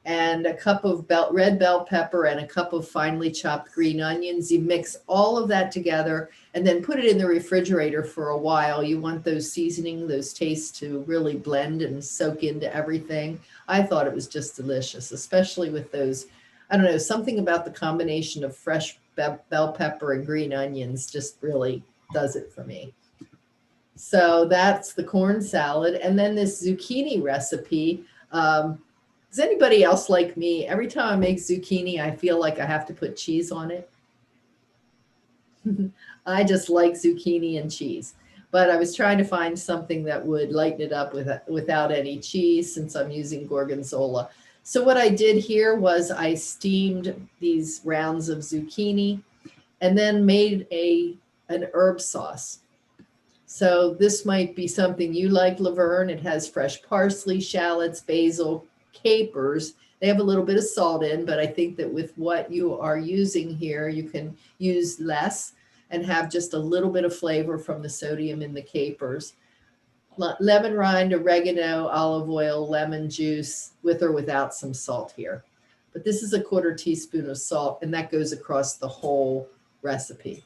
And a cup of red bell pepper and a cup of finely chopped green onions. You mix all of that together and then put it in the refrigerator for a while. You want those seasoning, those tastes to really blend and soak into everything. I thought it was just delicious, especially with those, I don't know, something about the combination of fresh bell pepper and green onions just really does it for me. So that's the corn salad. And then this zucchini recipe. Does anybody else like me? Every time I make zucchini, I feel like I have to put cheese on it. I just like zucchini and cheese. But I was trying to find something that would lighten it up without any cheese since I'm using gorgonzola. So what I did here was I steamed these rounds of zucchini and then made an herb sauce. So this might be something you like, Laverne. It has fresh parsley, shallots, basil, capers. They have a little bit of salt in, but I think that with what you are using here, you can use less and have just a little bit of flavor from the sodium in the capers. Lemon rind, oregano, olive oil, lemon juice, with or without some salt here. But this is a 1/4 teaspoon of salt, and that goes across the whole recipe.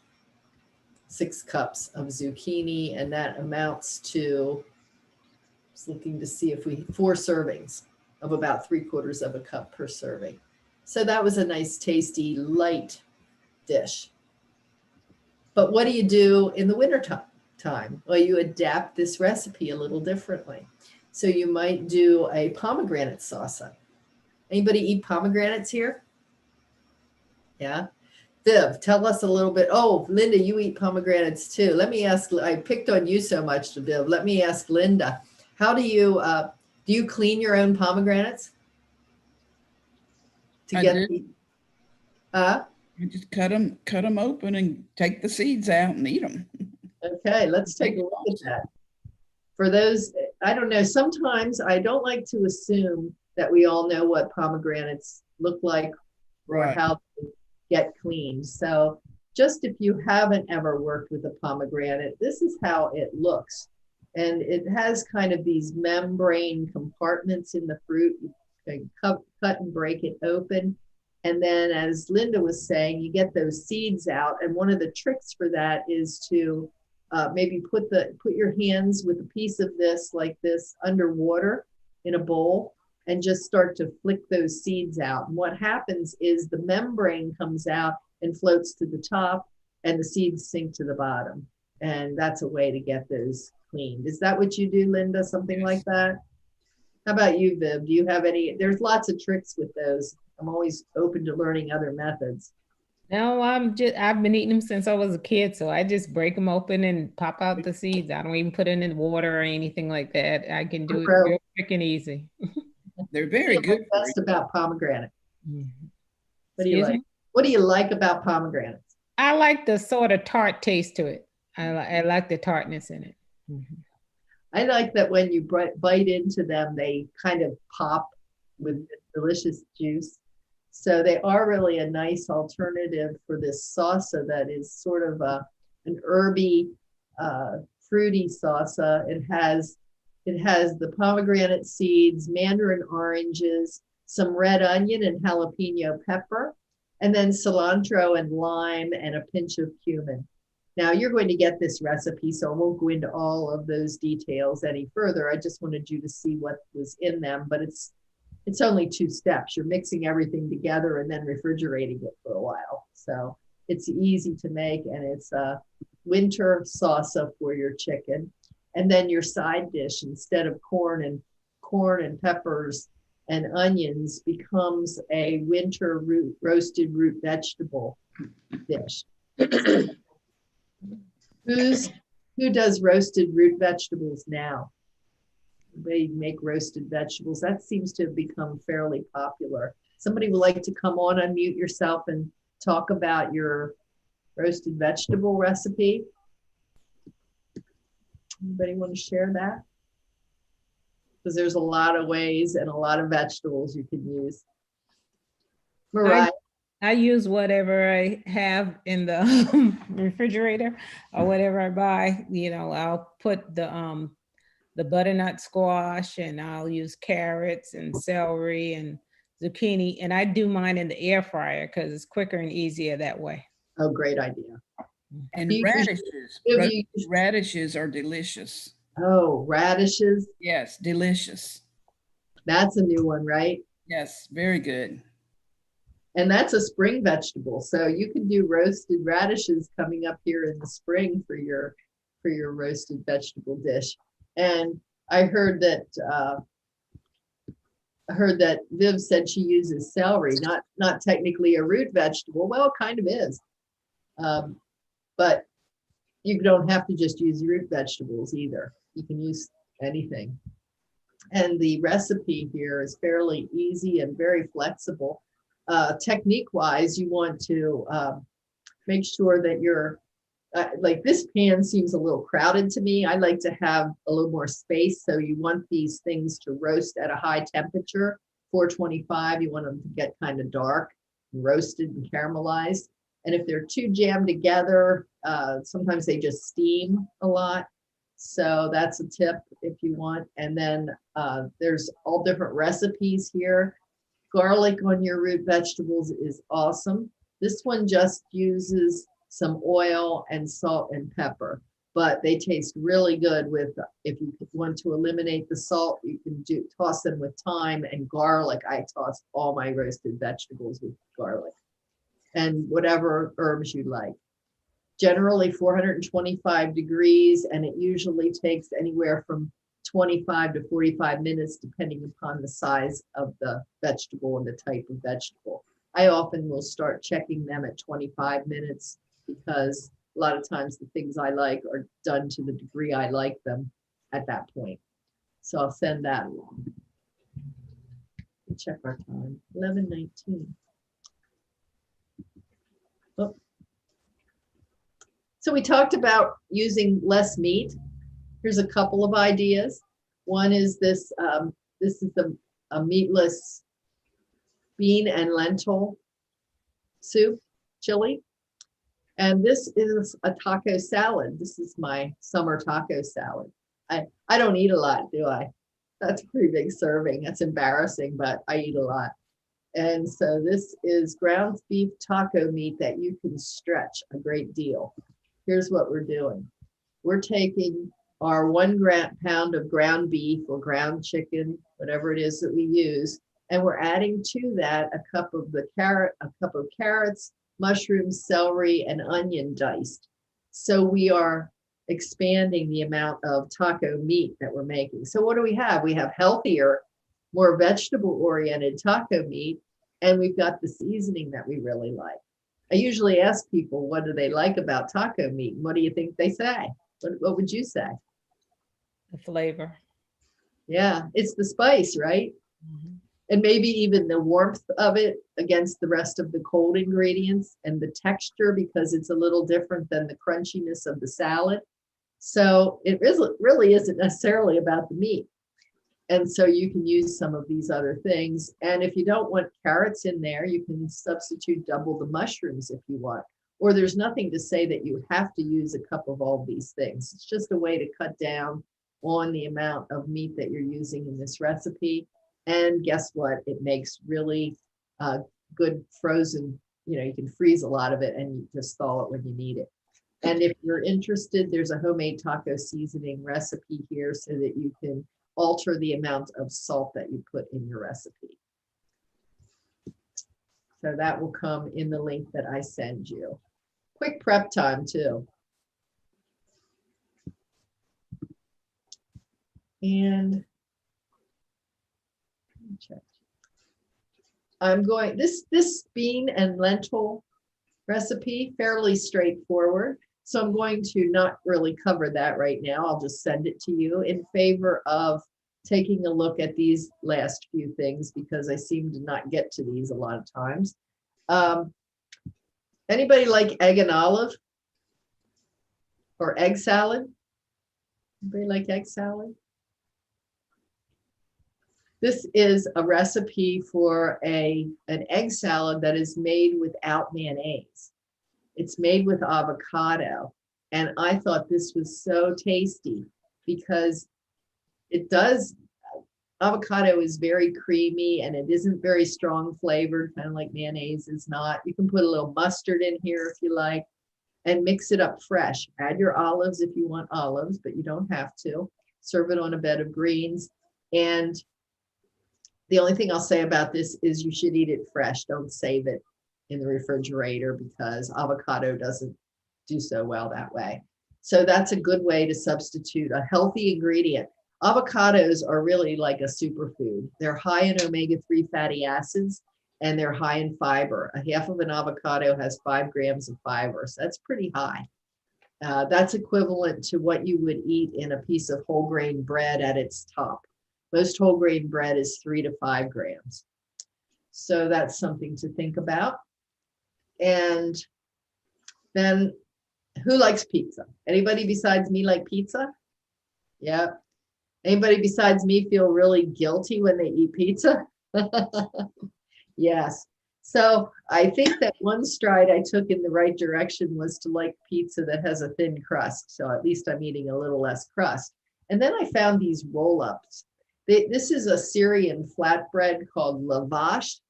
6 cups of zucchini, and that amounts to, just looking to see if 4 servings of about 3/4 of a cup per serving. So that was a nice, tasty, light dish. But what do you do in the winter time? Well, you adapt this recipe a little differently. So you might do a pomegranate salsa. Anybody eat pomegranates here? Yeah. Viv, tell us a little bit. Oh, Linda, you eat pomegranates too. Let me ask, I picked on you so much, Viv. Let me ask Linda, how do you clean your own pomegranates? You just cut them open and take the seeds out and eat them. Okay, let's take a look at that. For those, I don't know, sometimes I don't like to assume that we all know what pomegranates look like or how to get cleaned. So just if you haven't ever worked with a pomegranate, this is how it looks. And it has kind of these membrane compartments in the fruit. You can cut and break it open. And then, as Linda was saying, you get those seeds out. And one of the tricks for that is to maybe put your hands with a piece of this like this underwater in a bowl and just start to flick those seeds out. And what happens is the membrane comes out and floats to the top and the seeds sink to the bottom. And that's a way to get those cleaned. Is that what you do, Linda? Something like that? How about you, Viv? Do you have any? There's lots of tricks with those. I'm always open to learning other methods. No, I've been eating them since I was a kid. So I just break them open and pop out the seeds. I don't even put it in water or anything like that. I can do it real quick and easy. They're very good. Best about pomegranate. What do you like? What do you like about pomegranates? I like the sort of tart taste to it. I like the tartness in it. I like that when you bite into them, they kind of pop with delicious juice. So they are really a nice alternative for this salsa that is sort of an herby, fruity salsa. It has the pomegranate seeds, mandarin oranges, some red onion and jalapeno pepper, and then cilantro and lime and a pinch of cumin. Now you're going to get this recipe, so I won't go into all of those details any further. I just wanted you to see what was in them, but it's It's only 2 steps. You're mixing everything together and then refrigerating it for a while. So it's easy to make, and it's a winter salsa for your chicken. And then your side dish, instead of corn and peppers and onions, becomes a winter roasted root vegetable dish. Who does roasted root vegetables now? They make roasted vegetables. That seems to have become fairly popular. Somebody would like to come on, unmute yourself and talk about your roasted vegetable recipe? Anybody want to share that? Because there's a lot of ways and a lot of vegetables you can use. Mariah? I use whatever I have in the refrigerator or whatever I buy. You know, I'll put the butternut squash, and I'll use carrots and celery and zucchini, and I do mine in the air fryer because it's quicker and easier that way. Oh, great idea. And radishes are delicious. Oh, radishes? Yes, delicious. That's a new one, right? Yes, very good. And that's a spring vegetable. So you can do roasted radishes coming up here in the spring for your roasted vegetable dish. And I heard that Viv said she uses celery, not technically a root vegetable. Well, it kind of is. But you don't have to just use root vegetables either. You can use anything. And the recipe here is fairly easy and very flexible. Technique-wise, you want to make sure that you're, like this pan seems a little crowded to me. I like to have a little more space. So you want these things to roast at a high temperature, 425. You want them to get kind of dark and roasted and caramelized. And if they're too jammed together, sometimes they just steam a lot. So that's a tip if you want. And then there's all different recipes here. Garlic on your root vegetables is awesome. This one just uses some oil and salt and pepper, but they taste really good with, if you want to eliminate the salt, you can toss them with thyme and garlic. I toss all my roasted vegetables with garlic and whatever herbs you like. Generally 425 degrees, and it usually takes anywhere from 25 to 45 minutes, depending upon the size of the vegetable and the type of vegetable. I often will start checking them at 25 minutes because a lot of times the things I like are done to the degree I like them at that point. So I'll send that along. Check our time, 11:19. Oh. So we talked about using less meat. Here's a couple of ideas. One is this, this is a meatless bean and lentil soup, chili. And this is a taco salad. This is my summer taco salad. I don't eat a lot, do I? That's a pretty big serving. That's embarrassing, but I eat a lot. And so this is ground beef taco meat that you can stretch a great deal. Here's what we're doing. We're taking our 1 pound of ground beef or ground chicken, whatever it is that we use, and we're adding to that a cup of carrots, mushrooms, celery, and onion diced. So we are expanding the amount of taco meat that we're making. So what do we have? We have healthier, more vegetable-oriented taco meat, and we've got the seasoning that we really like. I usually ask people, what do they like about taco meat? What do you think they say? What would you say? The flavor. Yeah, it's the spice, right? Mm-hmm. And maybe even the warmth of it against the rest of the cold ingredients, and the texture, because it's a little different than the crunchiness of the salad. So it really isn't necessarily about the meat. And so you can use some of these other things. And if you don't want carrots in there, you can substitute double the mushrooms if you want. Or there's nothing to say that you have to use a cup of all these things. It's just a way to cut down on the amount of meat that you're using in this recipe. And guess what? It makes really good frozen, you can freeze a lot of it and you just thaw it when you need it. And if you're interested, there's a homemade taco seasoning recipe here so that you can alter the amount of salt that you put in your recipe. So that will come in the link that I send you. Quick prep time too. And check. I'm going, this bean and lentil recipe, fairly straightforward. So I'm going to not really cover that right now. I'll just send it to you in favor of taking a look at these last few things because I seem to not get to these a lot of times. Anybody like egg and olive or egg salad? Anybody like egg salad? This is a recipe for an egg salad that is made without mayonnaise. It's made with avocado. And I thought this was so tasty because avocado is very creamy and it isn't very strong flavored, kind of like mayonnaise is not. You can put a little mustard in here if you like and mix it up fresh. Add your olives if you want olives, but you don't have to. Serve it on a bed of greens. And the only thing I'll say about this is you should eat it fresh. Don't save it in the refrigerator because avocado doesn't do so well that way. So that's a good way to substitute a healthy ingredient. Avocados are really like a superfood. They're high in omega-3 fatty acids and they're high in fiber. A half of an avocado has 5 grams of fiber, so that's pretty high. That's equivalent to what you would eat in a piece of whole grain bread at its top. Most whole grain bread is 3 to 5 grams. So that's something to think about. And then who likes pizza? Anybody besides me like pizza? Yeah. Anybody besides me feel really guilty when they eat pizza? Yes. So I think that one stride I took in the right direction was to like pizza that has a thin crust. So at least I'm eating a little less crust. And then I found these roll-ups. This is a Syrian flatbread called lavash,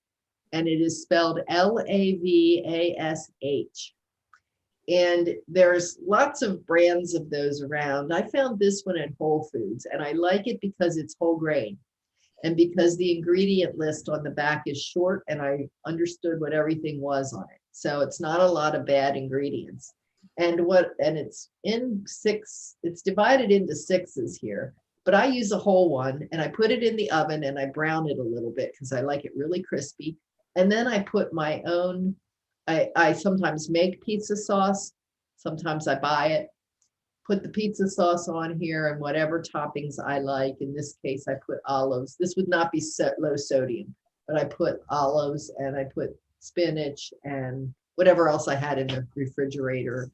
and it is spelled Lavash. And there's lots of brands of those around. I found this one at Whole Foods, and I like it because it's whole grain and because the ingredient list on the back is short and I understood what everything was on it. So it's not a lot of bad ingredients. And it's it's divided into 6s here. But I use a whole one and I put it in the oven and I brown it a little bit because I like it really crispy. And then I put my own, I sometimes make pizza sauce. Sometimes I buy it, put the pizza sauce on here and whatever toppings I like. In this case, I put olives. This would not be low sodium, but I put olives and I put spinach and whatever else I had in the refrigerator.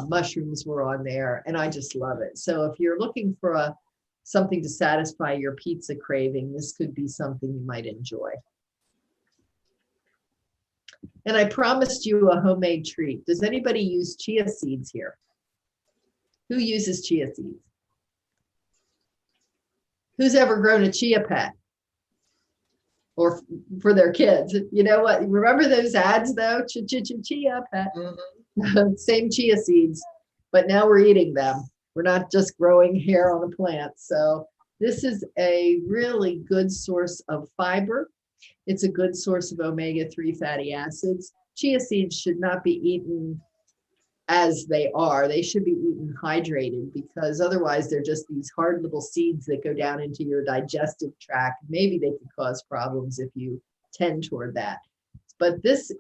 Mushrooms were on there and I just love it. So if you're looking for something to satisfy your pizza craving, this could be something you might enjoy. And I promised you a homemade treat. Does anybody use chia seeds here? Who uses chia seeds? Who's ever grown a chia pet? Or for their kids? You know what? Remember those ads though? Chia pet. Mm-hmm. Same chia seeds, but now we're eating them. We're not just growing hair on a plant. So this is a really good source of fiber. It's a good source of omega-3 fatty acids. Chia seeds should not be eaten as they are. They should be eaten hydrated because otherwise they're just these hard little seeds that go down into your digestive tract. Maybe they could cause problems if you tend toward that. But this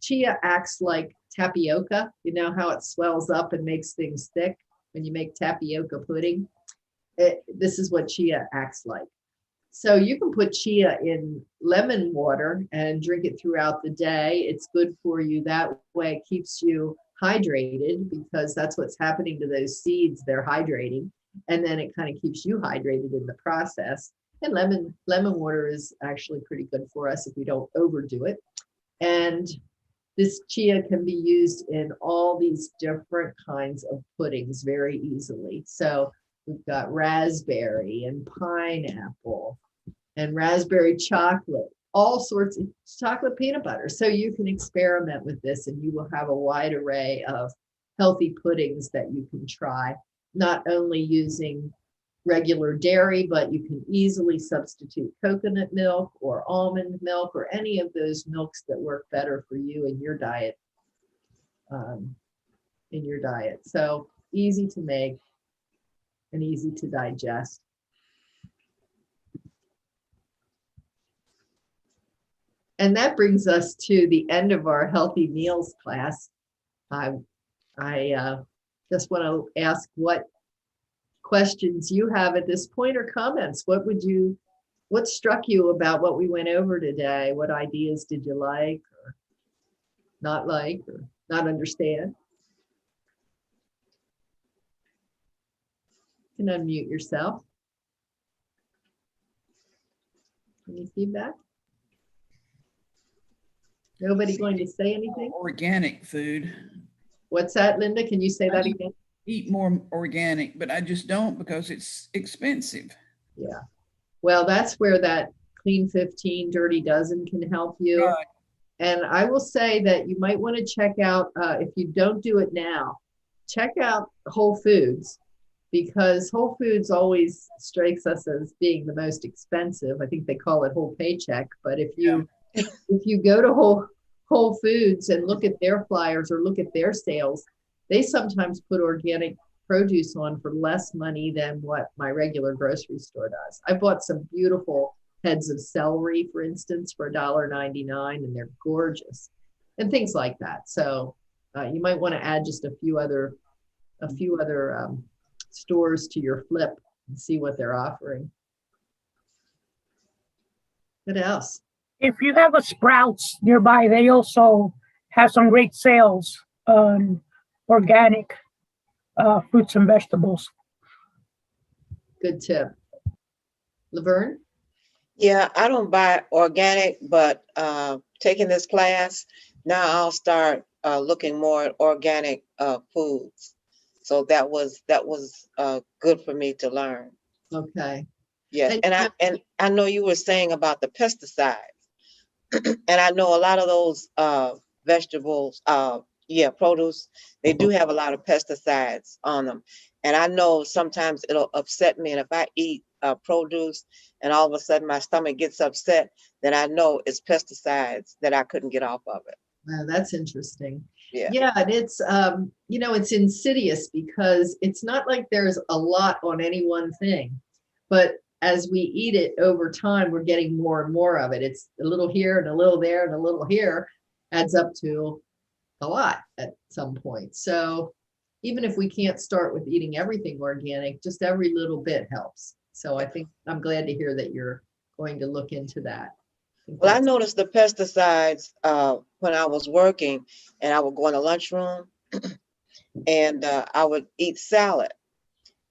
chia acts like tapioca. You know how it swells up and makes things thick? When you make tapioca pudding, this is what chia acts like. So you can put chia in lemon water and drink it throughout the day. It's good for you. That way it keeps you hydrated because that's what's happening to those seeds. They're hydrating. And then it kind of keeps you hydrated in the process. And lemon water is actually pretty good for us if we don't overdo it. And this chia can be used in all these different kinds of puddings very easily. So we've got raspberry and pineapple and raspberry chocolate, all sorts of chocolate peanut butter. So you can experiment with this and you will have a wide array of healthy puddings that you can try, not only using regular dairy, but you can easily substitute coconut milk or almond milk or any of those milks that work better for you in your diet. So easy to make and easy to digest. And that brings us to the end of our healthy meals class. I just want to ask what questions you have at this point, or comments. What struck you about what we went over today? What ideas did you like or not understand? You can unmute yourself. Any feedback? Nobody going to say anything? Organic food. What's that, Linda? Can you say that again? Eat more organic, but I just don't because it's expensive. Yeah. Well, that's where that Clean 15 Dirty Dozen can help you. Right. And I will say that you might want to check out, if you don't do it now, check out Whole Foods, because Whole Foods always strikes us as being the most expensive. I think they call it whole paycheck, but if you go to Whole Foods and look at their flyers or look at their sales, they sometimes put organic produce on for less money than what my regular grocery store does. I bought some beautiful heads of celery, for instance, for $1.99, and they're gorgeous, and things like that. So you might want to add just a few other stores to your flip and see what they're offering. What else? If you have a Sprouts nearby, they also have some great sales on organic fruits and vegetables. Good tip. Laverne? Yeah, I don't buy organic, but taking this class, now I'll start looking more at organic foods. So that was good for me to learn. Okay. Yes, and I know you were saying about the pesticides, and I know a lot of those vegetables, produce, they do have a lot of pesticides on them. And I know sometimes it'll upset me. And if I eat produce and all of a sudden my stomach gets upset, then I know it's pesticides that I couldn't get off of it. Wow, that's interesting. Yeah. Yeah, and it's, it's insidious because it's not like there's a lot on any one thing, but as we eat it over time, we're getting more and more of it. It's a little here and a little there and a little here, adds up to a lot at some point. So even if we can't start with eating everything organic, just every little bit helps. So I think I'm glad to hear that you're going to look into that. Well, I noticed the pesticides when I was working, and I would go in the lunchroom and I would eat salad.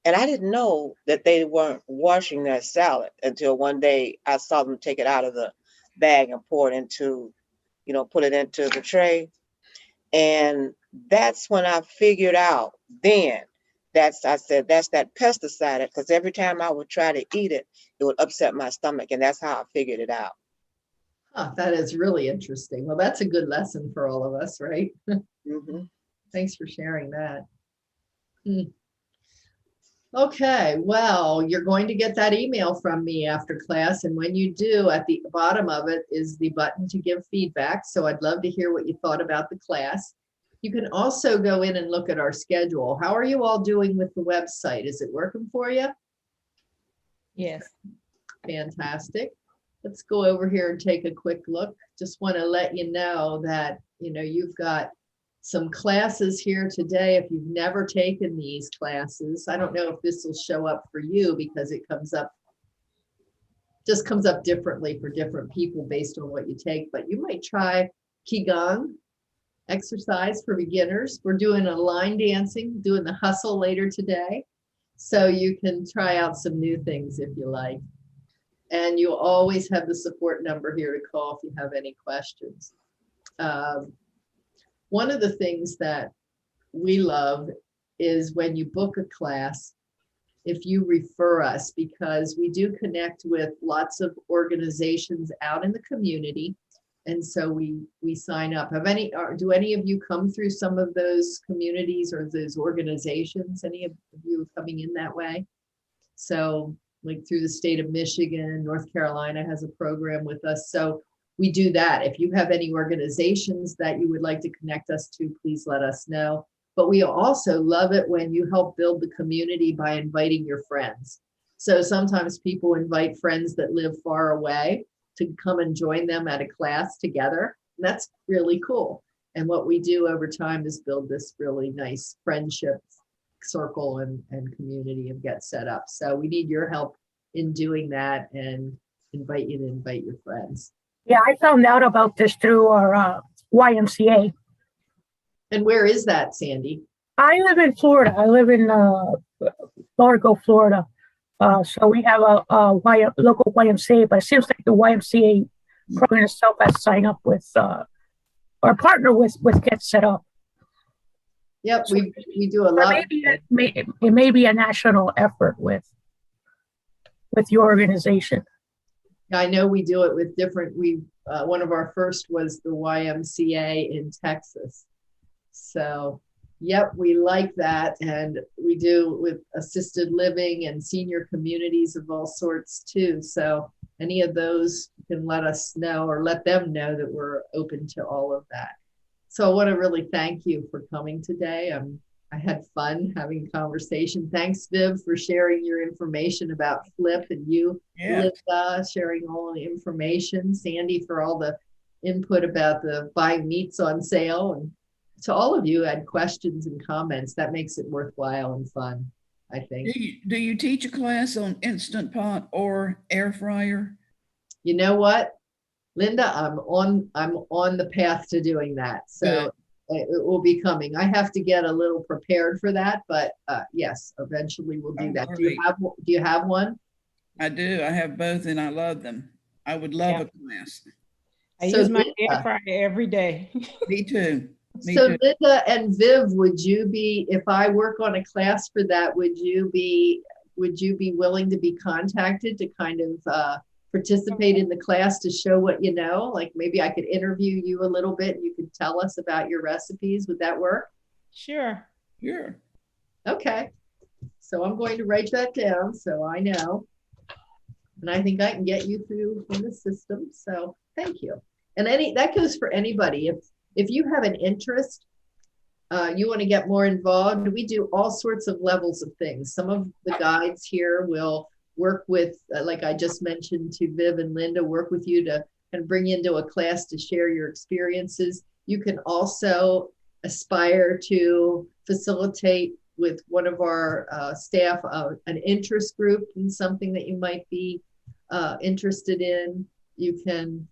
And I didn't know that they weren't washing that salad until one day I saw them take it out of the bag and pour it into, put it into the tray. And that's when I figured out then that's that pesticide, because every time I would try to eat it, it would upset my stomach. And that's how I figured it out. Huh, that is really interesting. Well, that's a good lesson for all of us, right? Mm-hmm. Thanks for sharing that. Okay, well, you're going to get that email from me after class. And when you do, at the bottom of it is the button to give feedback. So I'd love to hear what you thought about the class. You can also go in and look at our schedule. How are you all doing with the website? Is it working for you? Yes. Fantastic. Let's go over here and take a quick look. Just want to let you know that, you've got some classes here today. If you've never taken these classes, I don't know if this will show up for you because it comes up differently for different people based on what you take, but you might try Qigong exercise for beginners. We're doing a line dancing, doing the hustle later today. So you can try out some new things if you like. And you always have the support number here to call if you have any questions. One of the things that we love is when you book a class, if you refer us, because we do connect with lots of organizations out in the community. And so we sign up. Do any of you come through some of those communities or those organizations? Any of you coming in that way? So like through the state of Michigan, North Carolina has a program with us. So we do that. If you have any organizations that you would like to connect us to, please let us know. But we also love it when you help build the community by inviting your friends. So sometimes people invite friends that live far away to come and join them at a class together. And that's really cool. And what we do over time is build this really nice friendship circle and community and get set up. So we need your help in doing that and invite you to invite your friends. Yeah, I found out about this through our YMCA. And where is that, Sandy? I live in Florida. I live in Largo, Florida. So we have a local YMCA, but it seems like the YMCA program itself has signed up with or partner with Get Set Up. Yep, So we do a lot. It may be a national effort with your organization. I know we do it with different, one of our first was the YMCA in Texas. So, yep, we like that. And we do with assisted living and senior communities of all sorts too. So any of those can let us know or let them know that we're open to all of that. So I want to really thank you for coming today. I had fun having a conversation. Thanks, Viv, for sharing your information about Flip, and you, Linda, sharing all the information. Sandy, for all the input about the buying meats on sale. And to all of you who had questions and comments, that makes it worthwhile and fun, I think. Do you teach a class on Instant Pot or air fryer? You know what, Linda, I'm on the path to doing that. So it will be coming. I have to get a little prepared for that, but yes, eventually we'll do that. Do you have one? I do. I have both, and I love them. I would love a class. I use my air fryer every day. Me too. So Linda and Viv, would you be, if I work on a class for that, would you be willing to be contacted to kind of participate in the class to show what you know? Like maybe I could interview you a little bit and you could tell us about your recipes. Would that work? Sure. Sure. Okay. So I'm going to write that down so I know. And I think I can get you through in the system. So thank you. And that goes for anybody. If you have an interest, you want to get more involved, we do all sorts of levels of things. Some of the guides here will work with, like I just mentioned to Viv and Linda, work with you to and bring you into a class to share your experiences. You can also aspire to facilitate with one of our staff an interest group in something that you might be interested in. You can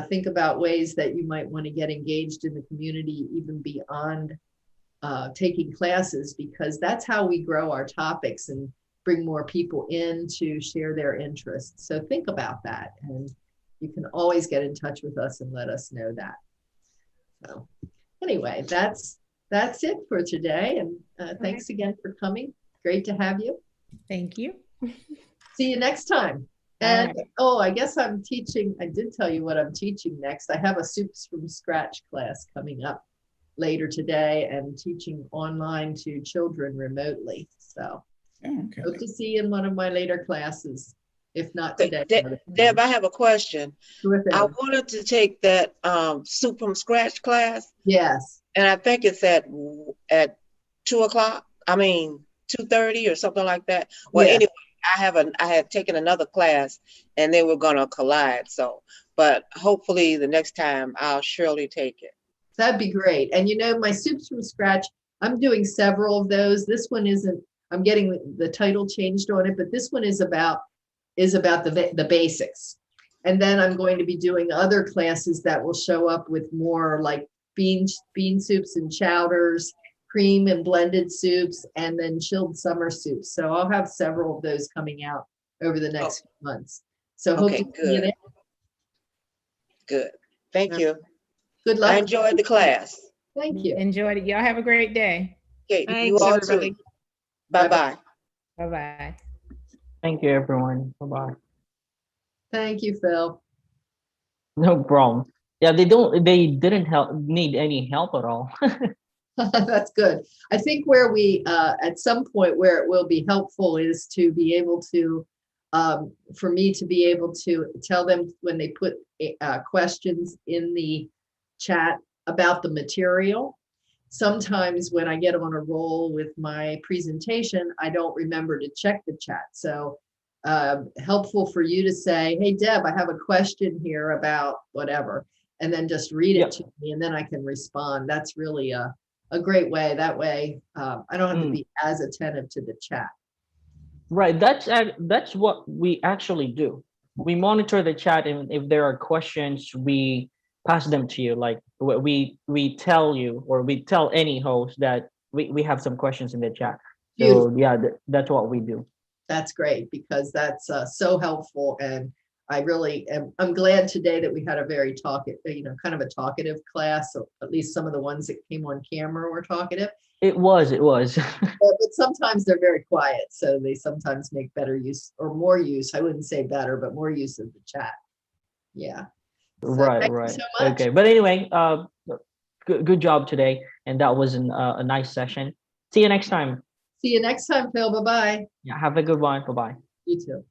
think about ways that you might want to get engaged in the community even beyond taking classes, because that's how we grow our topics and bring more people in to share their interests. So think about that, and you can always get in touch with us and let us know that. So anyway, that's it for today, and thanks again for coming. Great to have you. Thank you. See you next time. And I guess I'm teaching, I did tell you what I'm teaching next. I have a Soups from Scratch class coming up later today and teaching online to children remotely. So hope to see you in one of my later classes, if not today. Deb, I have a question. Sure thing. I wanted to take that Soup from Scratch class. Yes. And I think it's at 2 o'clock. I mean, 2:30 or something like that. Well, anyway, I had taken another class and they were gonna collide. So, but hopefully the next time I'll surely take it. That'd be great. And you know, my Soups from Scratch, I'm doing several of those. This one isn't, I'm getting the title changed on it, but this one is about the basics. And then I'm going to be doing other classes that will show up with more like bean soups and chowders, cream and blended soups, and then chilled summer soups. So I'll have several of those coming out over the next few months. So hope to see you there. Good. Thank you. Good luck. I enjoyed the class. Thank you. Enjoyed it. Y'all have a great day. Okay, Thanks, you all everybody. too. Bye-bye. Bye-bye. Thank you, everyone. Bye-bye. Thank you, Phil. No problem. Yeah, they didn't need any help at all. That's good. I think where we, at some point where it will be helpful is to be able to, for me to be able to tell them when they put questions in the chat about the material. Sometimes when I get on a roll with my presentation, I don't remember to check the chat. So helpful for you to say, hey, Deb, I have a question here about whatever, and then just read it to me and then I can respond. That's really a great way. That way I don't have to be as attentive to the chat. Right. That's what we actually do. We monitor the chat, and if there are questions, we pass them to you. Like we tell you, or we tell any host that we have some questions in the chat. So yeah, that's what we do. That's great, because that's so helpful. And I really am, I'm glad today that we had a very kind of a talkative class. So at least some of the ones that came on camera were talkative. It was. But sometimes they're very quiet. So they sometimes make better use or more use. I wouldn't say better, but more use of the chat. Yeah. So right. thank you so much. Okay. But anyway, good job today. And that was a nice session. See you next time. See you next time, Phil. Bye-bye. Yeah. Have a good one. Bye-bye. You too.